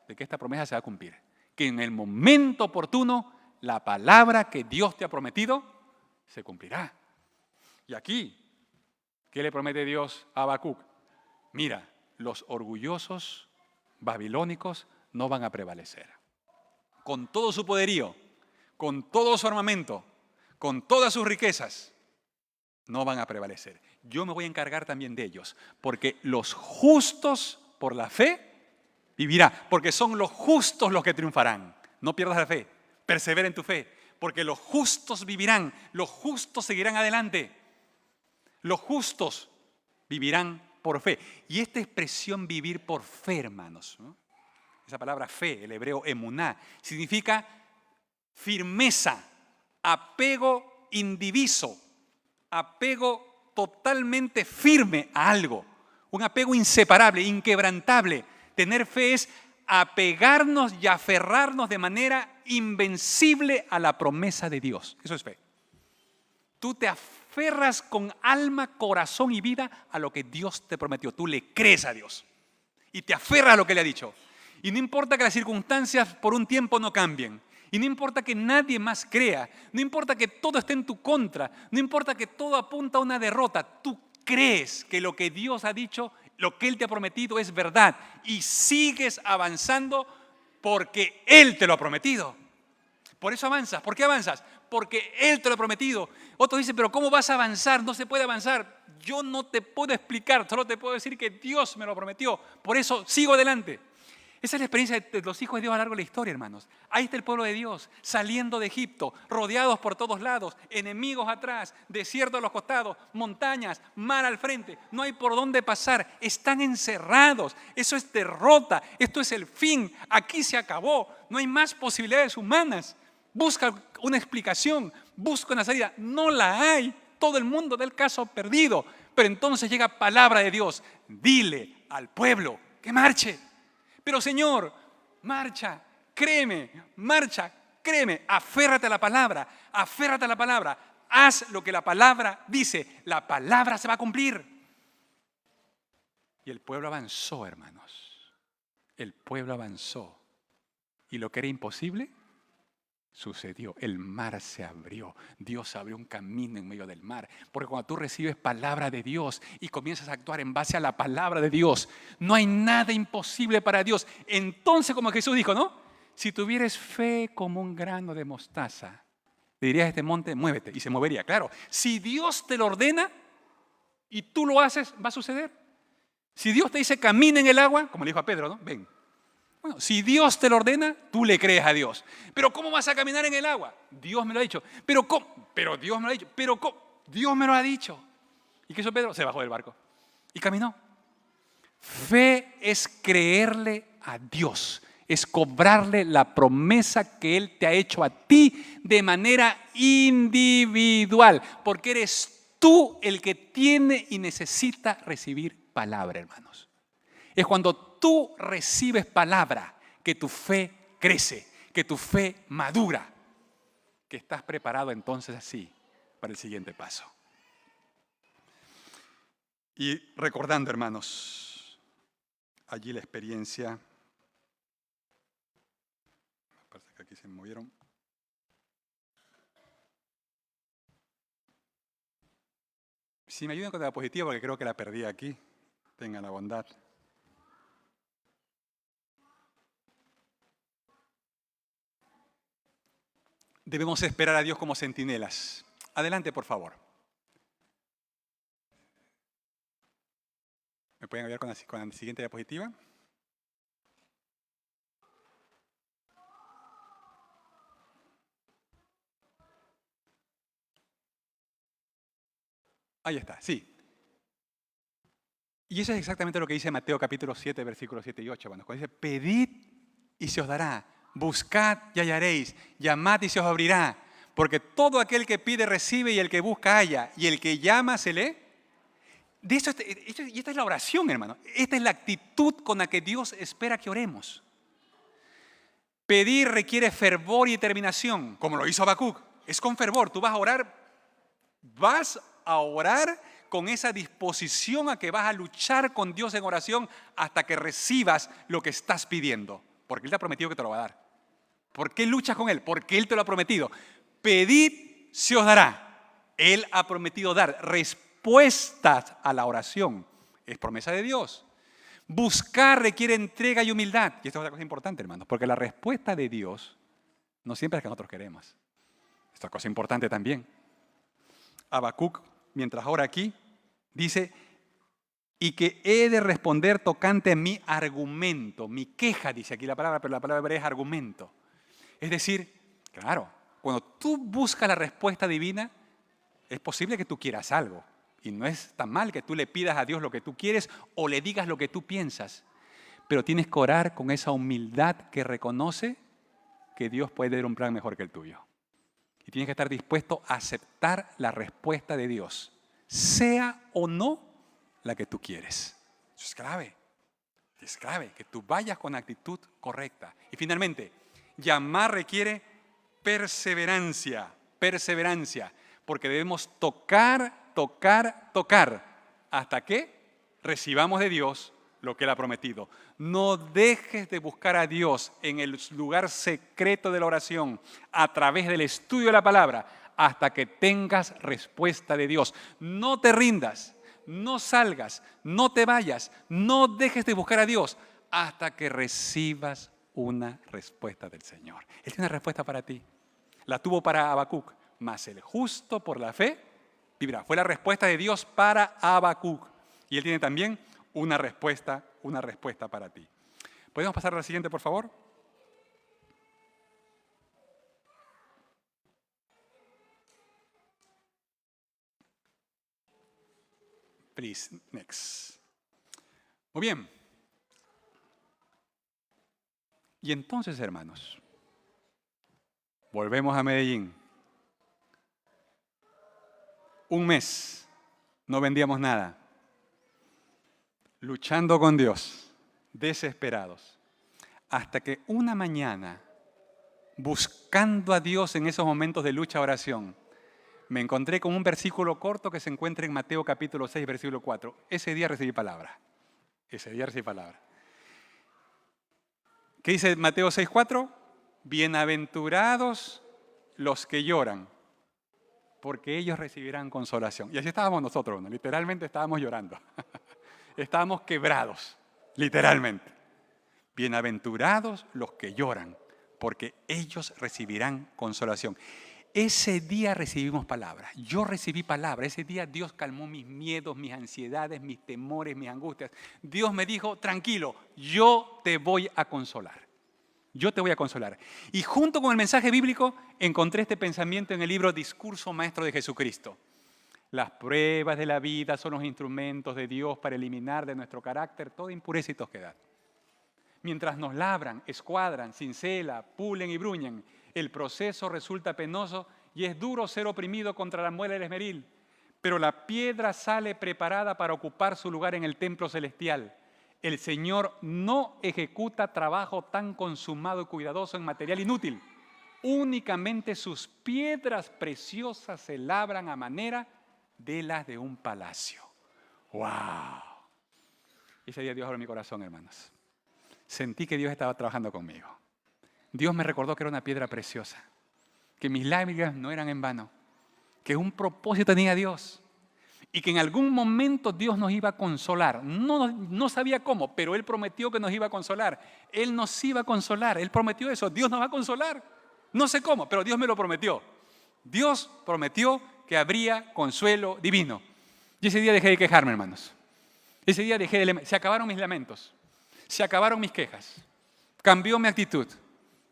de que esta promesa se va a cumplir, que en el momento oportuno la palabra que Dios te ha prometido se cumplirá. Y aquí, ¿qué le promete Dios a Habacuc? Mira, los orgullosos babilónicos no van a prevalecer. Con todo su poderío, con todo su armamento, con todas sus riquezas, no van a prevalecer. Yo me voy a encargar también de ellos, porque los justos por la fe vivirán, porque son los justos los que triunfarán. No pierdas la fe, persevera en tu fe, porque los justos vivirán, los justos seguirán adelante. Los justos vivirán por fe. Y esta expresión vivir por fe, hermanos, ¿no? Esa palabra fe, el hebreo emuná, significa firmeza, apego indiviso, apego totalmente firme a algo, un apego inseparable, inquebrantable. Tener fe es apegarnos y aferrarnos de manera invencible a la promesa de Dios. Eso es fe. Tú te aferras con alma, corazón y vida a lo que Dios te prometió. Tú le crees a Dios y te aferras a lo que le ha dicho. Y no importa que las circunstancias por un tiempo no cambien. Y no importa que nadie más crea. No importa que todo esté en tu contra. No importa que todo apunta a una derrota. Tú crees que lo que Dios ha dicho, lo que Él te ha prometido es verdad. Y sigues avanzando porque Él te lo ha prometido. Por eso avanzas. ¿Por qué avanzas? Porque Él te lo ha prometido. Otros dicen, pero ¿cómo vas a avanzar? No se puede avanzar. Yo no te puedo explicar, solo te puedo decir que Dios me lo prometió. Por eso sigo adelante. Esa es la experiencia de los hijos de Dios a lo largo de la historia, hermanos. Ahí está el pueblo de Dios, saliendo de Egipto, rodeados por todos lados, enemigos atrás, desierto a los costados, montañas, mar al frente. No hay por dónde pasar, están encerrados. Eso es derrota, esto es el fin. Aquí se acabó, no hay más posibilidades humanas. Busca una explicación, busca una salida. No la hay. Todo el mundo da el caso perdido. Pero entonces llega palabra de Dios. Dile al pueblo que marche. Pero Señor, marcha, créeme, aférrate a la palabra, haz lo que la palabra dice, la palabra se va a cumplir. Y el pueblo avanzó, hermanos, el pueblo avanzó. Y lo que era imposible, sucedió. El mar se abrió. Dios abrió un camino en medio del mar. Porque cuando tú recibes palabra de Dios y comienzas a actuar en base a la palabra de Dios, no hay nada imposible para Dios. Entonces, como Jesús dijo, ¿no? Si tuvieres fe como un grano de mostaza, le dirías a este monte, muévete, y se movería. Claro, si Dios te lo ordena y tú lo haces, va a suceder. Si Dios te dice, camina en el agua, como le dijo a Pedro, ¿no? Ven. Bueno, si Dios te lo ordena, tú le crees a Dios. Pero ¿cómo vas a caminar en el agua? Dios me lo ha dicho. Pero ¿cómo? Pero Dios me lo ha dicho. Pero ¿cómo? Dios me lo ha dicho. ¿Y qué hizo Pedro? Se bajó del barco y caminó. Fe es creerle a Dios, es cobrarle la promesa que Él te ha hecho a ti de manera individual, porque eres tú el que tiene y necesita recibir palabra, hermanos. Es cuando tú recibes palabra que tu fe crece, que tu fe madura, que estás preparado entonces así para el siguiente paso. Y recordando, hermanos, allí la experiencia, parece que aquí se movieron. Si me ayudan con la diapositiva, porque creo que la perdí aquí, tengan la bondad. Debemos esperar a Dios como centinelas. Adelante, por favor. ¿Me pueden ayudar con la siguiente diapositiva? Ahí está, sí. Y eso es exactamente lo que dice Mateo capítulo 7, versículos 7 y 8. Cuando dice, pedid y se os dará, buscad y hallaréis, llamad y se os abrirá. Porque todo aquel que pide recibe y el que busca halla, y el que llama se le... Y esta es la oración, hermano. Esta es la actitud con la que Dios espera que oremos. Pedir requiere fervor y determinación, como lo hizo Habacuc. Es con fervor. Tú vas a orar con esa disposición a que vas a luchar con Dios en oración hasta que recibas lo que estás pidiendo. Porque Él te ha prometido que te lo va a dar. ¿Por qué luchas con Él? Porque Él te lo ha prometido. Pedid, se os dará. Él ha prometido dar respuestas a la oración. Es promesa de Dios. Buscar requiere entrega y humildad. Y esto es otra cosa importante, hermanos, porque la respuesta de Dios no siempre es la que nosotros queremos. Esta cosa importante también. Habacuc, mientras ora aquí, dice, y que he de responder tocante a mi argumento, mi queja, dice aquí la palabra, pero la palabra hebrea es argumento. Es decir, claro, cuando tú buscas la respuesta divina, es posible que tú quieras algo. Y no es tan mal que tú le pidas a Dios lo que tú quieres o le digas lo que tú piensas. Pero tienes que orar con esa humildad que reconoce que Dios puede dar un plan mejor que el tuyo. Y tienes que estar dispuesto a aceptar la respuesta de Dios, sea o no la que tú quieres. Eso es grave. Es grave que tú vayas con actitud correcta. Y finalmente, llamar requiere perseverancia. Perseverancia. Porque debemos tocar hasta que recibamos de Dios lo que Él ha prometido. No dejes de buscar a Dios en el lugar secreto de la oración a través del estudio de la palabra hasta que tengas respuesta de Dios. No te rindas, no salgas, no te vayas, no dejes de buscar a Dios hasta que recibas una respuesta del Señor. Él tiene una respuesta para ti. La tuvo para Habacuc, mas el justo por la fe vivirá. Fue la respuesta de Dios para Habacuc. Y Él tiene también una respuesta para ti. ¿Podemos pasar a la siguiente, por favor? Please, next. Muy bien. Y entonces, hermanos, volvemos a Medellín. Un mes no vendíamos nada. Luchando con Dios, desesperados. Hasta que una mañana, buscando a Dios en esos momentos de lucha, oración, me encontré con un versículo corto que se encuentra en Mateo capítulo 6, versículo 4. Ese día recibí palabra. ¿Qué dice Mateo 6, 4? Bienaventurados los que lloran, porque ellos recibirán consolación. Y así estábamos nosotros, ¿no? Literalmente estábamos llorando. Estábamos quebrados, literalmente. Bienaventurados los que lloran, porque ellos recibirán consolación. Ese día recibimos palabra. Yo recibí palabra. Ese día Dios calmó mis miedos, mis ansiedades, mis temores, mis angustias. Dios me dijo, tranquilo, yo te voy a consolar. Yo te voy a consolar. Y junto con el mensaje bíblico encontré este pensamiento en el libro Discurso Maestro de Jesucristo. Las pruebas de la vida son los instrumentos de Dios para eliminar de nuestro carácter toda impureza y tosquedad. Mientras nos labran, escuadran, cincelan, pulen y bruñen, el proceso resulta penoso y es duro ser oprimido contra la muela del esmeril. Pero la piedra sale preparada para ocupar su lugar en el templo celestial. El Señor no ejecuta trabajo tan consumado y cuidadoso en material inútil. Únicamente sus piedras preciosas se labran a manera de las de un palacio. ¡Wow! Ese día Dios abrió mi corazón, hermanos. Sentí que Dios estaba trabajando conmigo. Dios me recordó que era una piedra preciosa, que mis lágrimas no eran en vano, que un propósito tenía Dios y que en algún momento Dios nos iba a consolar. No sabía cómo, pero Él prometió que nos iba a consolar. Él nos iba a consolar, Él prometió eso. Dios nos va a consolar. No sé cómo, pero Dios me lo prometió. Dios prometió que habría consuelo divino. Y ese día dejé de quejarme, hermanos. Ese día se acabaron mis lamentos. Se acabaron mis quejas, cambió mi actitud,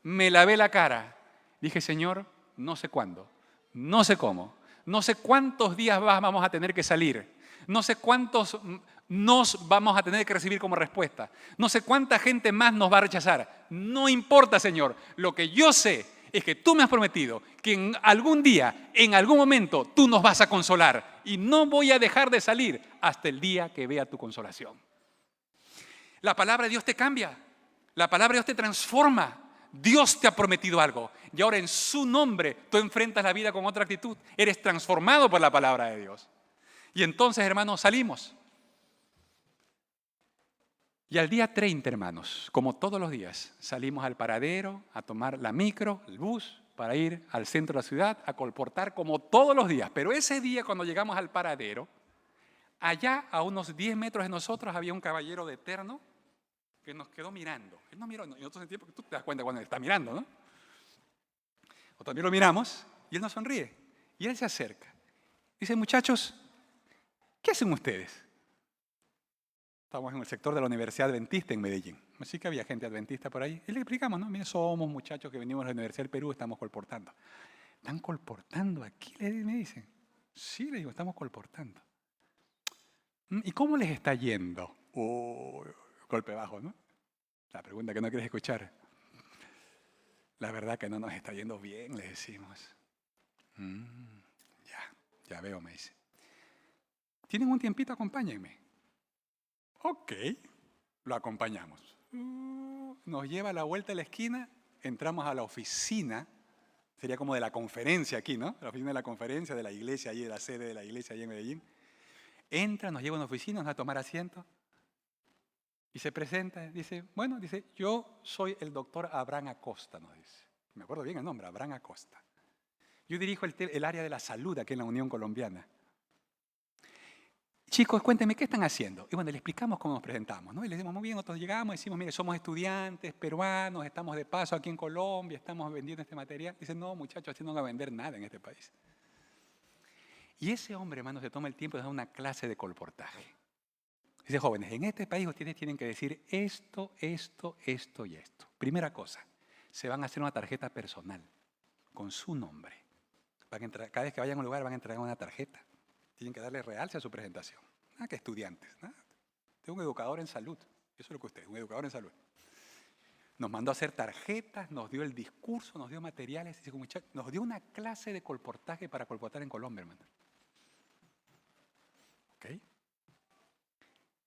me lavé la cara. Dije, Señor, no sé cuándo, no sé cómo, no sé cuántos días más vamos a tener que salir, no sé cuántos nos vamos a tener que recibir como respuesta, no sé cuánta gente más nos va a rechazar. No importa, Señor, lo que yo sé es que tú me has prometido que en algún día, en algún momento, tú nos vas a consolar y no voy a dejar de salir hasta el día que vea tu consolación. La palabra de Dios te cambia, la palabra de Dios te transforma. Dios te ha prometido algo y ahora en su nombre tú enfrentas la vida con otra actitud. Eres transformado por la palabra de Dios. Y entonces, hermanos, salimos. Y al día 30, hermanos, como todos los días, salimos al paradero a tomar la micro, el bus, para ir al centro de la ciudad, a colportar como todos los días. Pero ese día, cuando llegamos al paradero, allá a unos 10 metros de nosotros había un caballero de terno que nos quedó mirando. Él nos miró, y nosotros sentimos, porque tú te das cuenta cuando él está mirando, ¿no? O también lo miramos y él nos sonríe. Y él se acerca. Dice, muchachos, ¿qué hacen ustedes? Estamos en el sector de la Universidad Adventista en Medellín. Así que había gente adventista por ahí. Y le explicamos, ¿no? Mira, somos muchachos que venimos de la Universidad del Perú, estamos colportando. ¿Están colportando aquí? Me dicen. Sí, le digo, estamos colportando. ¿Y cómo les está yendo? Golpe bajo, ¿no? La pregunta que no quieres escuchar. La verdad que no nos está yendo bien, le decimos. Ya veo, me dice. ¿Tienen un tiempito? Acompáñenme. Ok, lo acompañamos. Nos lleva a la vuelta de la esquina, entramos a la oficina, sería como de la conferencia aquí, ¿no? La oficina de la conferencia de la iglesia, ahí de la sede de la iglesia, ahí en Medellín. Entra, nos lleva a una oficina, nos va a tomar asiento. Y se presenta, dice, yo soy el doctor Abraham Acosta, nos dice. Me acuerdo bien el nombre, Abraham Acosta. Yo dirijo el área de la salud aquí en la Unión Colombiana. Chicos, cuéntenme, ¿qué están haciendo? Y bueno, le explicamos cómo nos presentamos, ¿no? Y le decimos, muy bien, nosotros llegamos y decimos, mire, somos estudiantes peruanos, estamos de paso aquí en Colombia, estamos vendiendo este material. Dicen, no, muchachos, así no van a vender nada en este país. Y ese hombre, hermano, se toma el tiempo de dar una clase de colportaje. Dice, jóvenes, en este país ustedes tienen que decir esto, esto, esto y esto. Primera cosa, se van a hacer una tarjeta personal con su nombre. Cada vez que vayan a un lugar van a entregar una tarjeta. Tienen que darle realce a su presentación. Nada que estudiantes. Nada. Tengo un educador en salud. Eso es lo que usted es, un educador en salud. Nos mandó a hacer tarjetas, nos dio el discurso, nos dio materiales, nos dio una clase de colportaje para colportar en Colombia, hermano. ¿Ok?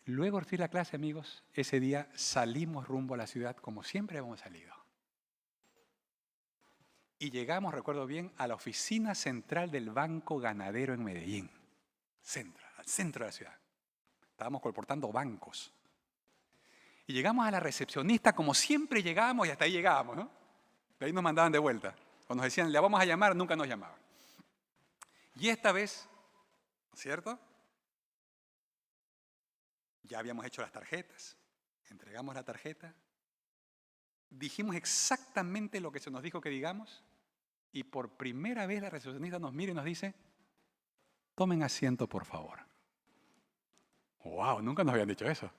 Luego de recibir la clase, amigos, ese día salimos rumbo a la ciudad como siempre hemos salido. Y llegamos, recuerdo bien, a la oficina central del Banco Ganadero en Medellín. Al centro de la ciudad. Estábamos colportando bancos. Y llegamos a la recepcionista como siempre llegábamos y hasta ahí llegábamos, ¿no? De ahí nos mandaban de vuelta. Cuando nos decían, le vamos a llamar, nunca nos llamaban. Y esta vez, ¿cierto? Ya habíamos hecho las tarjetas, entregamos la tarjeta, dijimos exactamente lo que se nos dijo que digamos y por primera vez la recepcionista nos mira y nos dice, tomen asiento por favor. ¡Wow! Nunca nos habían dicho eso.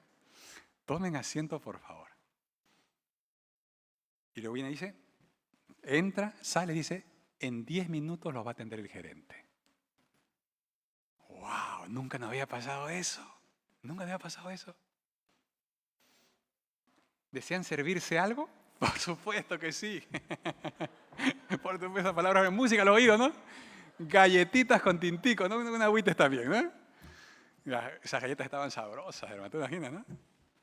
Tomen asiento por favor. Y luego viene y dice, entra, sale y dice, en 10 minutos los va a atender el gerente. ¡Wow! Nunca nos había pasado eso. Nunca había pasado eso. ¿Desean servirse algo? Por supuesto que sí. Por supuesto, palabras de música al oído, ¿no? Galletitas con tintico, ¿no? Una agüita está bien, ¿no? Esas galletas estaban sabrosas, hermano, ¿te imaginas, no?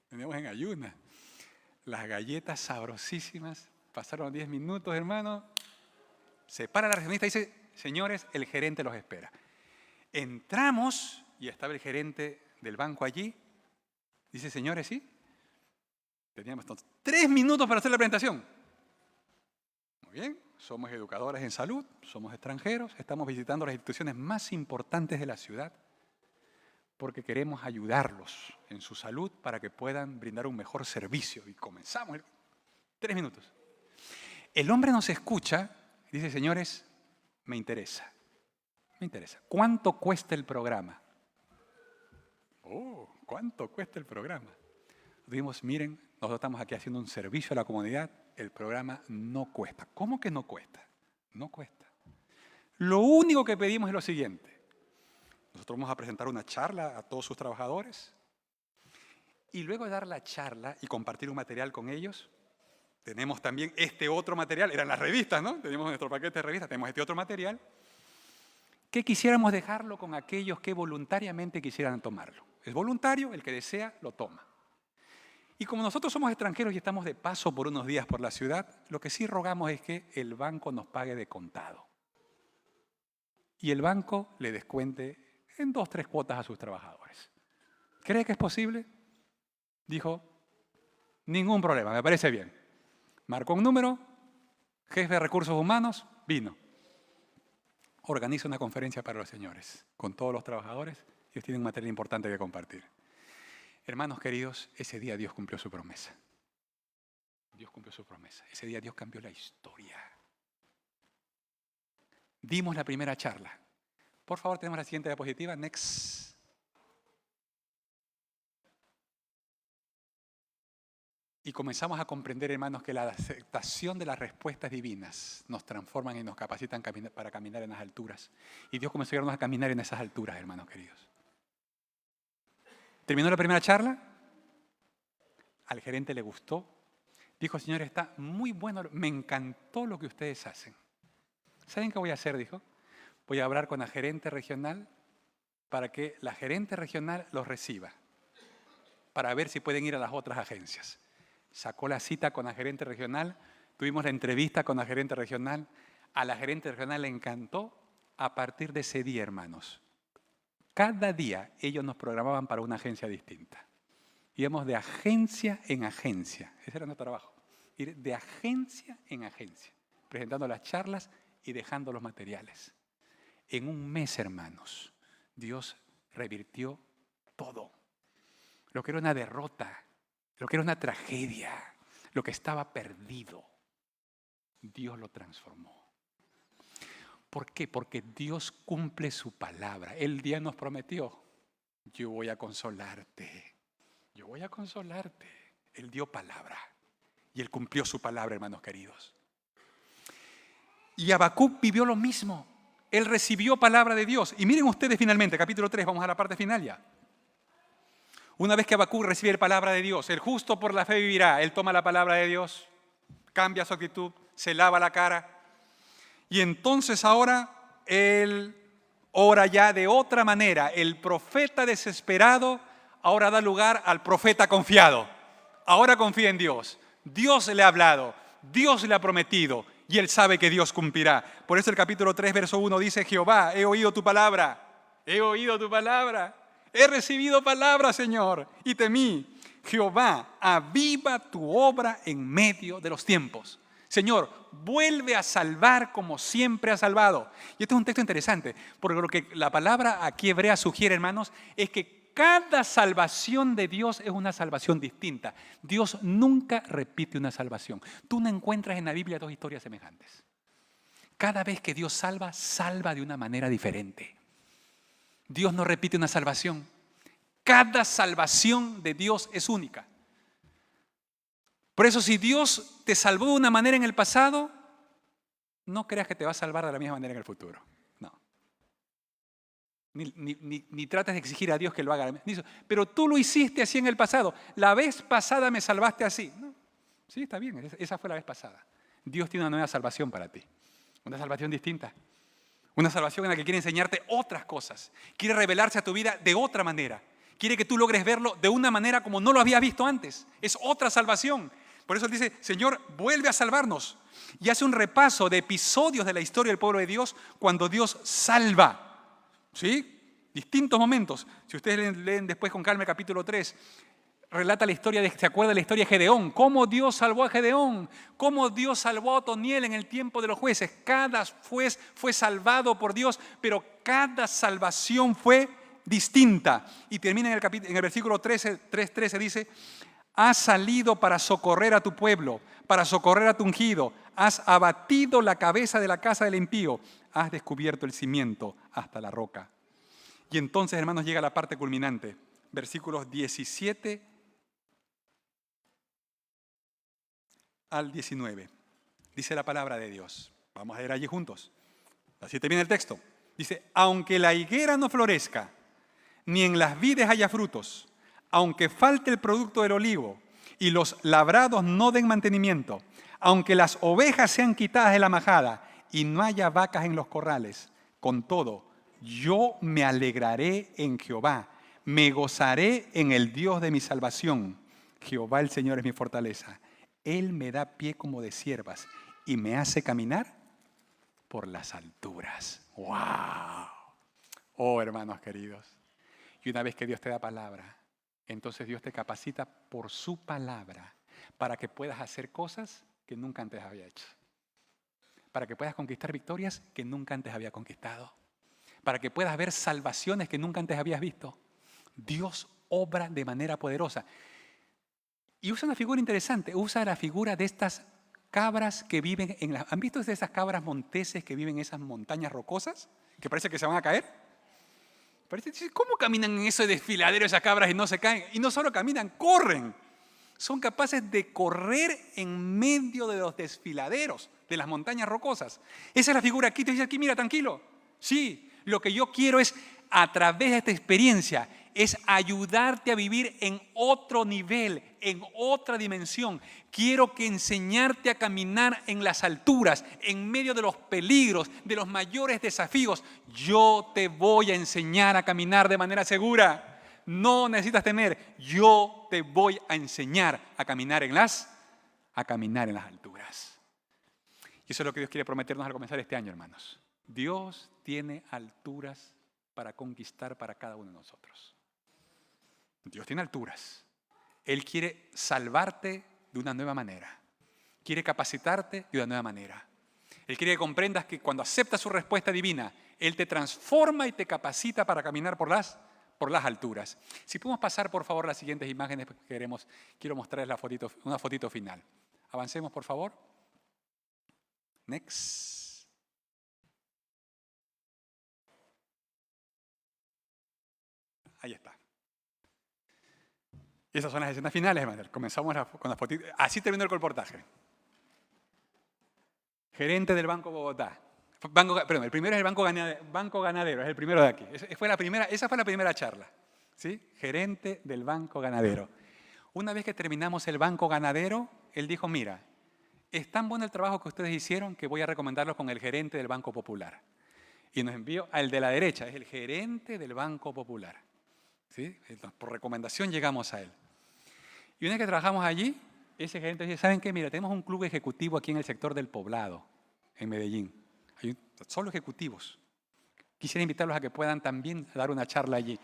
Teníamos en ayunas. Las galletas sabrosísimas. Pasaron 10 minutos, hermano. Se para la recepcionista y dice, señores, el gerente los espera. Entramos y estaba el gerente del banco allí. Dice, señores, ¿sí? Teníamos 3 minutos para hacer la presentación. Muy bien, somos educadores en salud, somos extranjeros, estamos visitando las instituciones más importantes de la ciudad porque queremos ayudarlos en su salud para que puedan brindar un mejor servicio. Y comenzamos. 3 minutos. El hombre nos escucha y dice, señores, me interesa. Me interesa. ¿Cuánto cuesta el programa? Oh, ¿cuánto cuesta el programa? Dijimos, miren, nosotros estamos aquí haciendo un servicio a la comunidad, el programa no cuesta. ¿Cómo que no cuesta? No cuesta. Lo único que pedimos es lo siguiente. Nosotros vamos a presentar una charla a todos sus trabajadores y luego de dar la charla y compartir un material con ellos, tenemos también este otro material, eran las revistas, ¿no? Teníamos nuestro paquete de revistas, tenemos este otro material, que quisiéramos dejarlo con aquellos que voluntariamente quisieran tomarlo. Es voluntario, el que desea lo toma. Y como nosotros somos extranjeros y estamos de paso por unos días por la ciudad, lo que sí rogamos es que el banco nos pague de contado. Y el banco le descuente en 2 o 3 cuotas a sus trabajadores. ¿Cree que es posible? Dijo, ningún problema, me parece bien. Marcó un número, jefe de recursos humanos, vino. Organiza una conferencia para los señores, con todos los trabajadores. Ellos tienen un material importante que compartir. Hermanos queridos, ese día Dios cumplió su promesa. Dios cumplió su promesa. Ese día Dios cambió la historia. Dimos la primera charla. Por favor, tenemos la siguiente diapositiva. Next. Y comenzamos a comprender, hermanos, que la aceptación de las respuestas divinas nos transforman y nos capacitan para caminar en las alturas. Y Dios comenzó a ayudarnos a caminar en esas alturas, hermanos queridos. Terminó la primera charla. Al gerente le gustó. Dijo, señores, está muy bueno. Me encantó lo que ustedes hacen. ¿Saben qué voy a hacer? Dijo. Voy a hablar con la gerente regional para que la gerente regional los reciba. Para ver si pueden ir a las otras agencias. Sacó la cita con la gerente regional. Tuvimos la entrevista con la gerente regional. A la gerente regional le encantó. A partir de ese día, hermanos, cada día ellos nos programaban para una agencia distinta. Íbamos de agencia en agencia. Ese era nuestro trabajo. Ir de agencia en agencia. Presentando las charlas y dejando los materiales. En un mes, hermanos, Dios revirtió todo. Lo que era una derrota, lo que era una tragedia, lo que estaba perdido, Dios lo transformó. ¿Por qué? Porque Dios cumple su palabra. El día nos prometió, yo voy a consolarte, yo voy a consolarte. Él dio palabra y Él cumplió su palabra, hermanos queridos. Y Habacuc vivió lo mismo. Él recibió palabra de Dios. Y miren ustedes finalmente, capítulo 3, vamos a la parte final ya. Una vez que Habacuc recibe la palabra de Dios, el justo por la fe vivirá. Él toma la palabra de Dios, cambia su actitud, se lava la cara. Y entonces ahora él ora ya de otra manera. El profeta desesperado ahora da lugar al profeta confiado. Ahora confía en Dios. Dios le ha hablado, Dios le ha prometido y él sabe que Dios cumplirá. Por eso el capítulo 3, verso 1 dice, Jehová, he oído tu palabra, he oído tu palabra, he recibido palabra, Señor, y temí. Jehová, aviva tu obra en medio de los tiempos. Señor, vuelve a salvar como siempre ha salvado. Y este es un texto interesante, porque lo que la palabra aquí hebrea sugiere, hermanos, es que cada salvación de Dios es una salvación distinta. Dios nunca repite una salvación. Tú no encuentras en la Biblia 2 historias semejantes. Cada vez que Dios salva, salva de una manera diferente. Dios no repite una salvación. Cada salvación de Dios es única. Por eso, si Dios te salvó de una manera en el pasado, no creas que te va a salvar de la misma manera en el futuro. Ni trates de exigir a Dios que lo haga. Pero tú lo hiciste así en el pasado. La vez pasada me salvaste así. ¿No? Sí, está bien, esa fue la vez pasada. Dios tiene una nueva salvación para ti. Una salvación distinta. Una salvación en la que quiere enseñarte otras cosas. Quiere revelarse a tu vida de otra manera. Quiere que tú logres verlo de una manera como no lo habías visto antes. Es otra salvación. Por eso él dice, Señor, vuelve a salvarnos. Y hace un repaso de episodios de la historia del pueblo de Dios cuando Dios salva. ¿Sí? Distintos momentos. Si ustedes leen después con calma el capítulo 3, relata la historia, se acuerda de la historia de Gedeón. Cómo Dios salvó a Gedeón. Cómo Dios salvó a Otoniel en el tiempo de los jueces. Cada juez fue salvado por Dios, pero cada salvación fue distinta. Y termina en el versículo 3:13 dice, has salido para socorrer a tu pueblo, para socorrer a tu ungido. Has abatido la cabeza de la casa del impío. Has descubierto el cimiento hasta la roca. Y entonces, hermanos, llega la parte culminante. Versículos 17 al 19. Dice la palabra de Dios. Vamos a leer allí juntos. Así termina el texto. Dice, aunque la higuera no florezca, ni en las vides haya frutos, aunque falte el producto del olivo y los labrados no den mantenimiento, aunque las ovejas sean quitadas de la majada y no haya vacas en los corrales, con todo, yo me alegraré en Jehová, me gozaré en el Dios de mi salvación. Jehová el Señor es mi fortaleza. Él me da pie como de ciervas y me hace caminar por las alturas. ¡Wow! Oh, hermanos queridos. Y una vez que Dios te da palabra, entonces Dios te capacita por su palabra para que puedas hacer cosas que nunca antes había hecho. Para que puedas conquistar victorias que nunca antes había conquistado. Para que puedas ver salvaciones que nunca antes habías visto. Dios obra de manera poderosa. Y usa una figura interesante. Usa la figura de estas cabras que viven en las... ¿Han visto de esas cabras monteses que viven en esas montañas rocosas? Que parece que se van a caer. ¿Cómo caminan en ese desfiladero esas cabras y no se caen? Y no solo caminan, corren. Son capaces de correr en medio de los desfiladeros de las montañas rocosas. Esa es la figura aquí. Te dice aquí, mira, tranquilo. Sí, lo que yo quiero es, a través de esta experiencia, es ayudarte a vivir en otro nivel, en otra dimensión. Quiero que enseñarte a caminar en las alturas, en medio de los peligros, de los mayores desafíos. Yo te voy a enseñar a caminar de manera segura. No necesitas temer. Yo te voy a enseñar a caminar en las alturas. Y eso es lo que Dios quiere prometernos al comenzar este año, hermanos. Dios tiene alturas para conquistar para cada uno de nosotros. Dios tiene alturas. Él quiere salvarte de una nueva manera. Quiere capacitarte de una nueva manera. Él quiere que comprendas que cuando aceptas su respuesta divina, Él te transforma y te capacita para caminar por las alturas. Si podemos pasar, por favor, las siguientes imágenes, quiero mostrarles una fotito final. Avancemos, por favor. Next. Ahí está. Y esas son las escenas finales, hermano. Comenzamos con las fotitos. Así terminó el colportaje. Gerente del Banco Bogotá. El primero es el Banco Ganadero, es el primero de aquí. Esa fue la primera charla. ¿Sí? Gerente del Banco Ganadero. Una vez que terminamos el Banco Ganadero, él dijo, mira, es tan bueno el trabajo que ustedes hicieron que voy a recomendarlos con el gerente del Banco Popular. Y nos envió al de la derecha, es el gerente del Banco Popular. ¿Sí? Por recomendación llegamos a él. Y una vez que trabajamos allí, ese gerente dice, ¿saben qué? Mira, tenemos un club ejecutivo aquí en el sector del Poblado, en Medellín. Hay solo ejecutivos. Quisiera invitarlos a que puedan también dar una charla allí.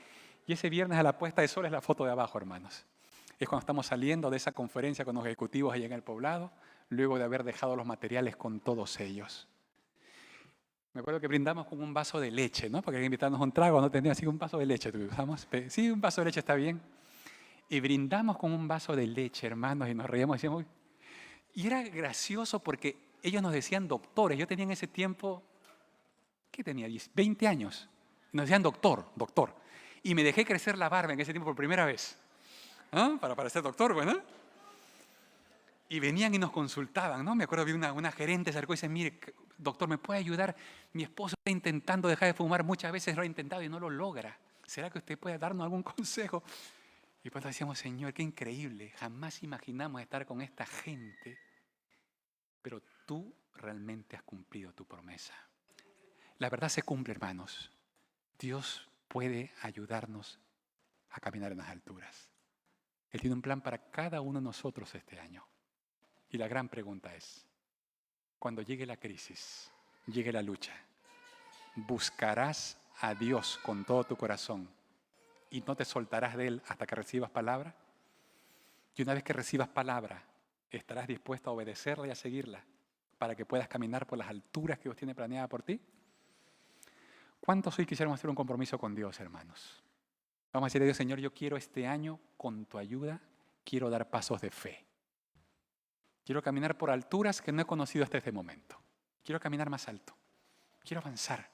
Y ese viernes a la puesta de sol es la foto de abajo, hermanos. Es cuando estamos saliendo de esa conferencia con los ejecutivos allá en el Poblado, luego de haber dejado los materiales con todos ellos. Me acuerdo que brindamos con un vaso de leche, ¿no? Porque hay que invitarnos un trago, no tenía así un vaso de leche. ¿Usamos? Sí, un vaso de leche está bien. Y brindamos con un vaso de leche, hermanos, y nos reíamos y decíamos, y era gracioso porque ellos nos decían doctores. Yo tenía en ese tiempo, ¿qué tenía? 20 años. Nos decían doctor. Y me dejé crecer la barba en ese tiempo por primera vez. ¿Ah? Para parecer doctor, bueno. Y venían y nos consultaban, ¿no? Me acuerdo, vi una gerente se acercó y dice, mire, doctor, ¿me puede ayudar? Mi esposo está intentando dejar de fumar, muchas veces lo ha intentado y no lo logra. ¿Será que usted puede darnos algún consejo? Y pues decíamos, Señor, qué increíble, jamás imaginamos estar con esta gente, pero tú realmente has cumplido tu promesa. La verdad se cumple, hermanos. Dios puede ayudarnos a caminar en las alturas. Él tiene un plan para cada uno de nosotros este año. Y la gran pregunta es, cuando llegue la crisis, llegue la lucha, ¿buscarás a Dios con todo tu corazón y no te soltarás de Él hasta que recibas palabra? Y una vez que recibas palabra, ¿estarás dispuesto a obedecerla y a seguirla para que puedas caminar por las alturas que Dios tiene planeada por ti? ¿Cuántos hoy quisiéramos hacer un compromiso con Dios, hermanos? Vamos a decirle a Dios, Señor, yo quiero este año, con tu ayuda, quiero dar pasos de fe. Quiero caminar por alturas que no he conocido hasta este momento. Quiero caminar más alto. Quiero avanzar.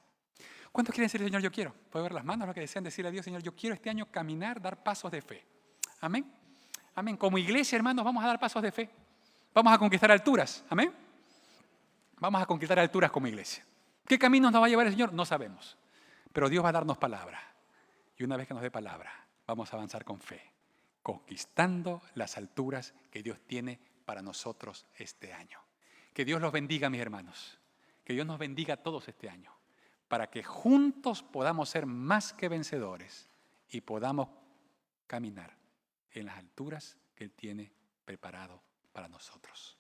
¿Cuántos quieren decirle, Señor, yo quiero? ¿Puedo ver las manos los que desean decirle a Dios, Señor, yo quiero este año caminar, dar pasos de fe? Amén. Amén. Como iglesia, hermanos, vamos a dar pasos de fe. Vamos a conquistar alturas. Amén. Vamos a conquistar alturas como iglesia. ¿Qué caminos nos va a llevar el Señor? No sabemos. Pero Dios va a darnos palabra. Y una vez que nos dé palabra, vamos a avanzar con fe, conquistando las alturas que Dios tiene para nosotros este año. Que Dios los bendiga, mis hermanos. Que Dios nos bendiga a todos este año, para que juntos podamos ser más que vencedores y podamos caminar en las alturas que Él tiene preparado para nosotros.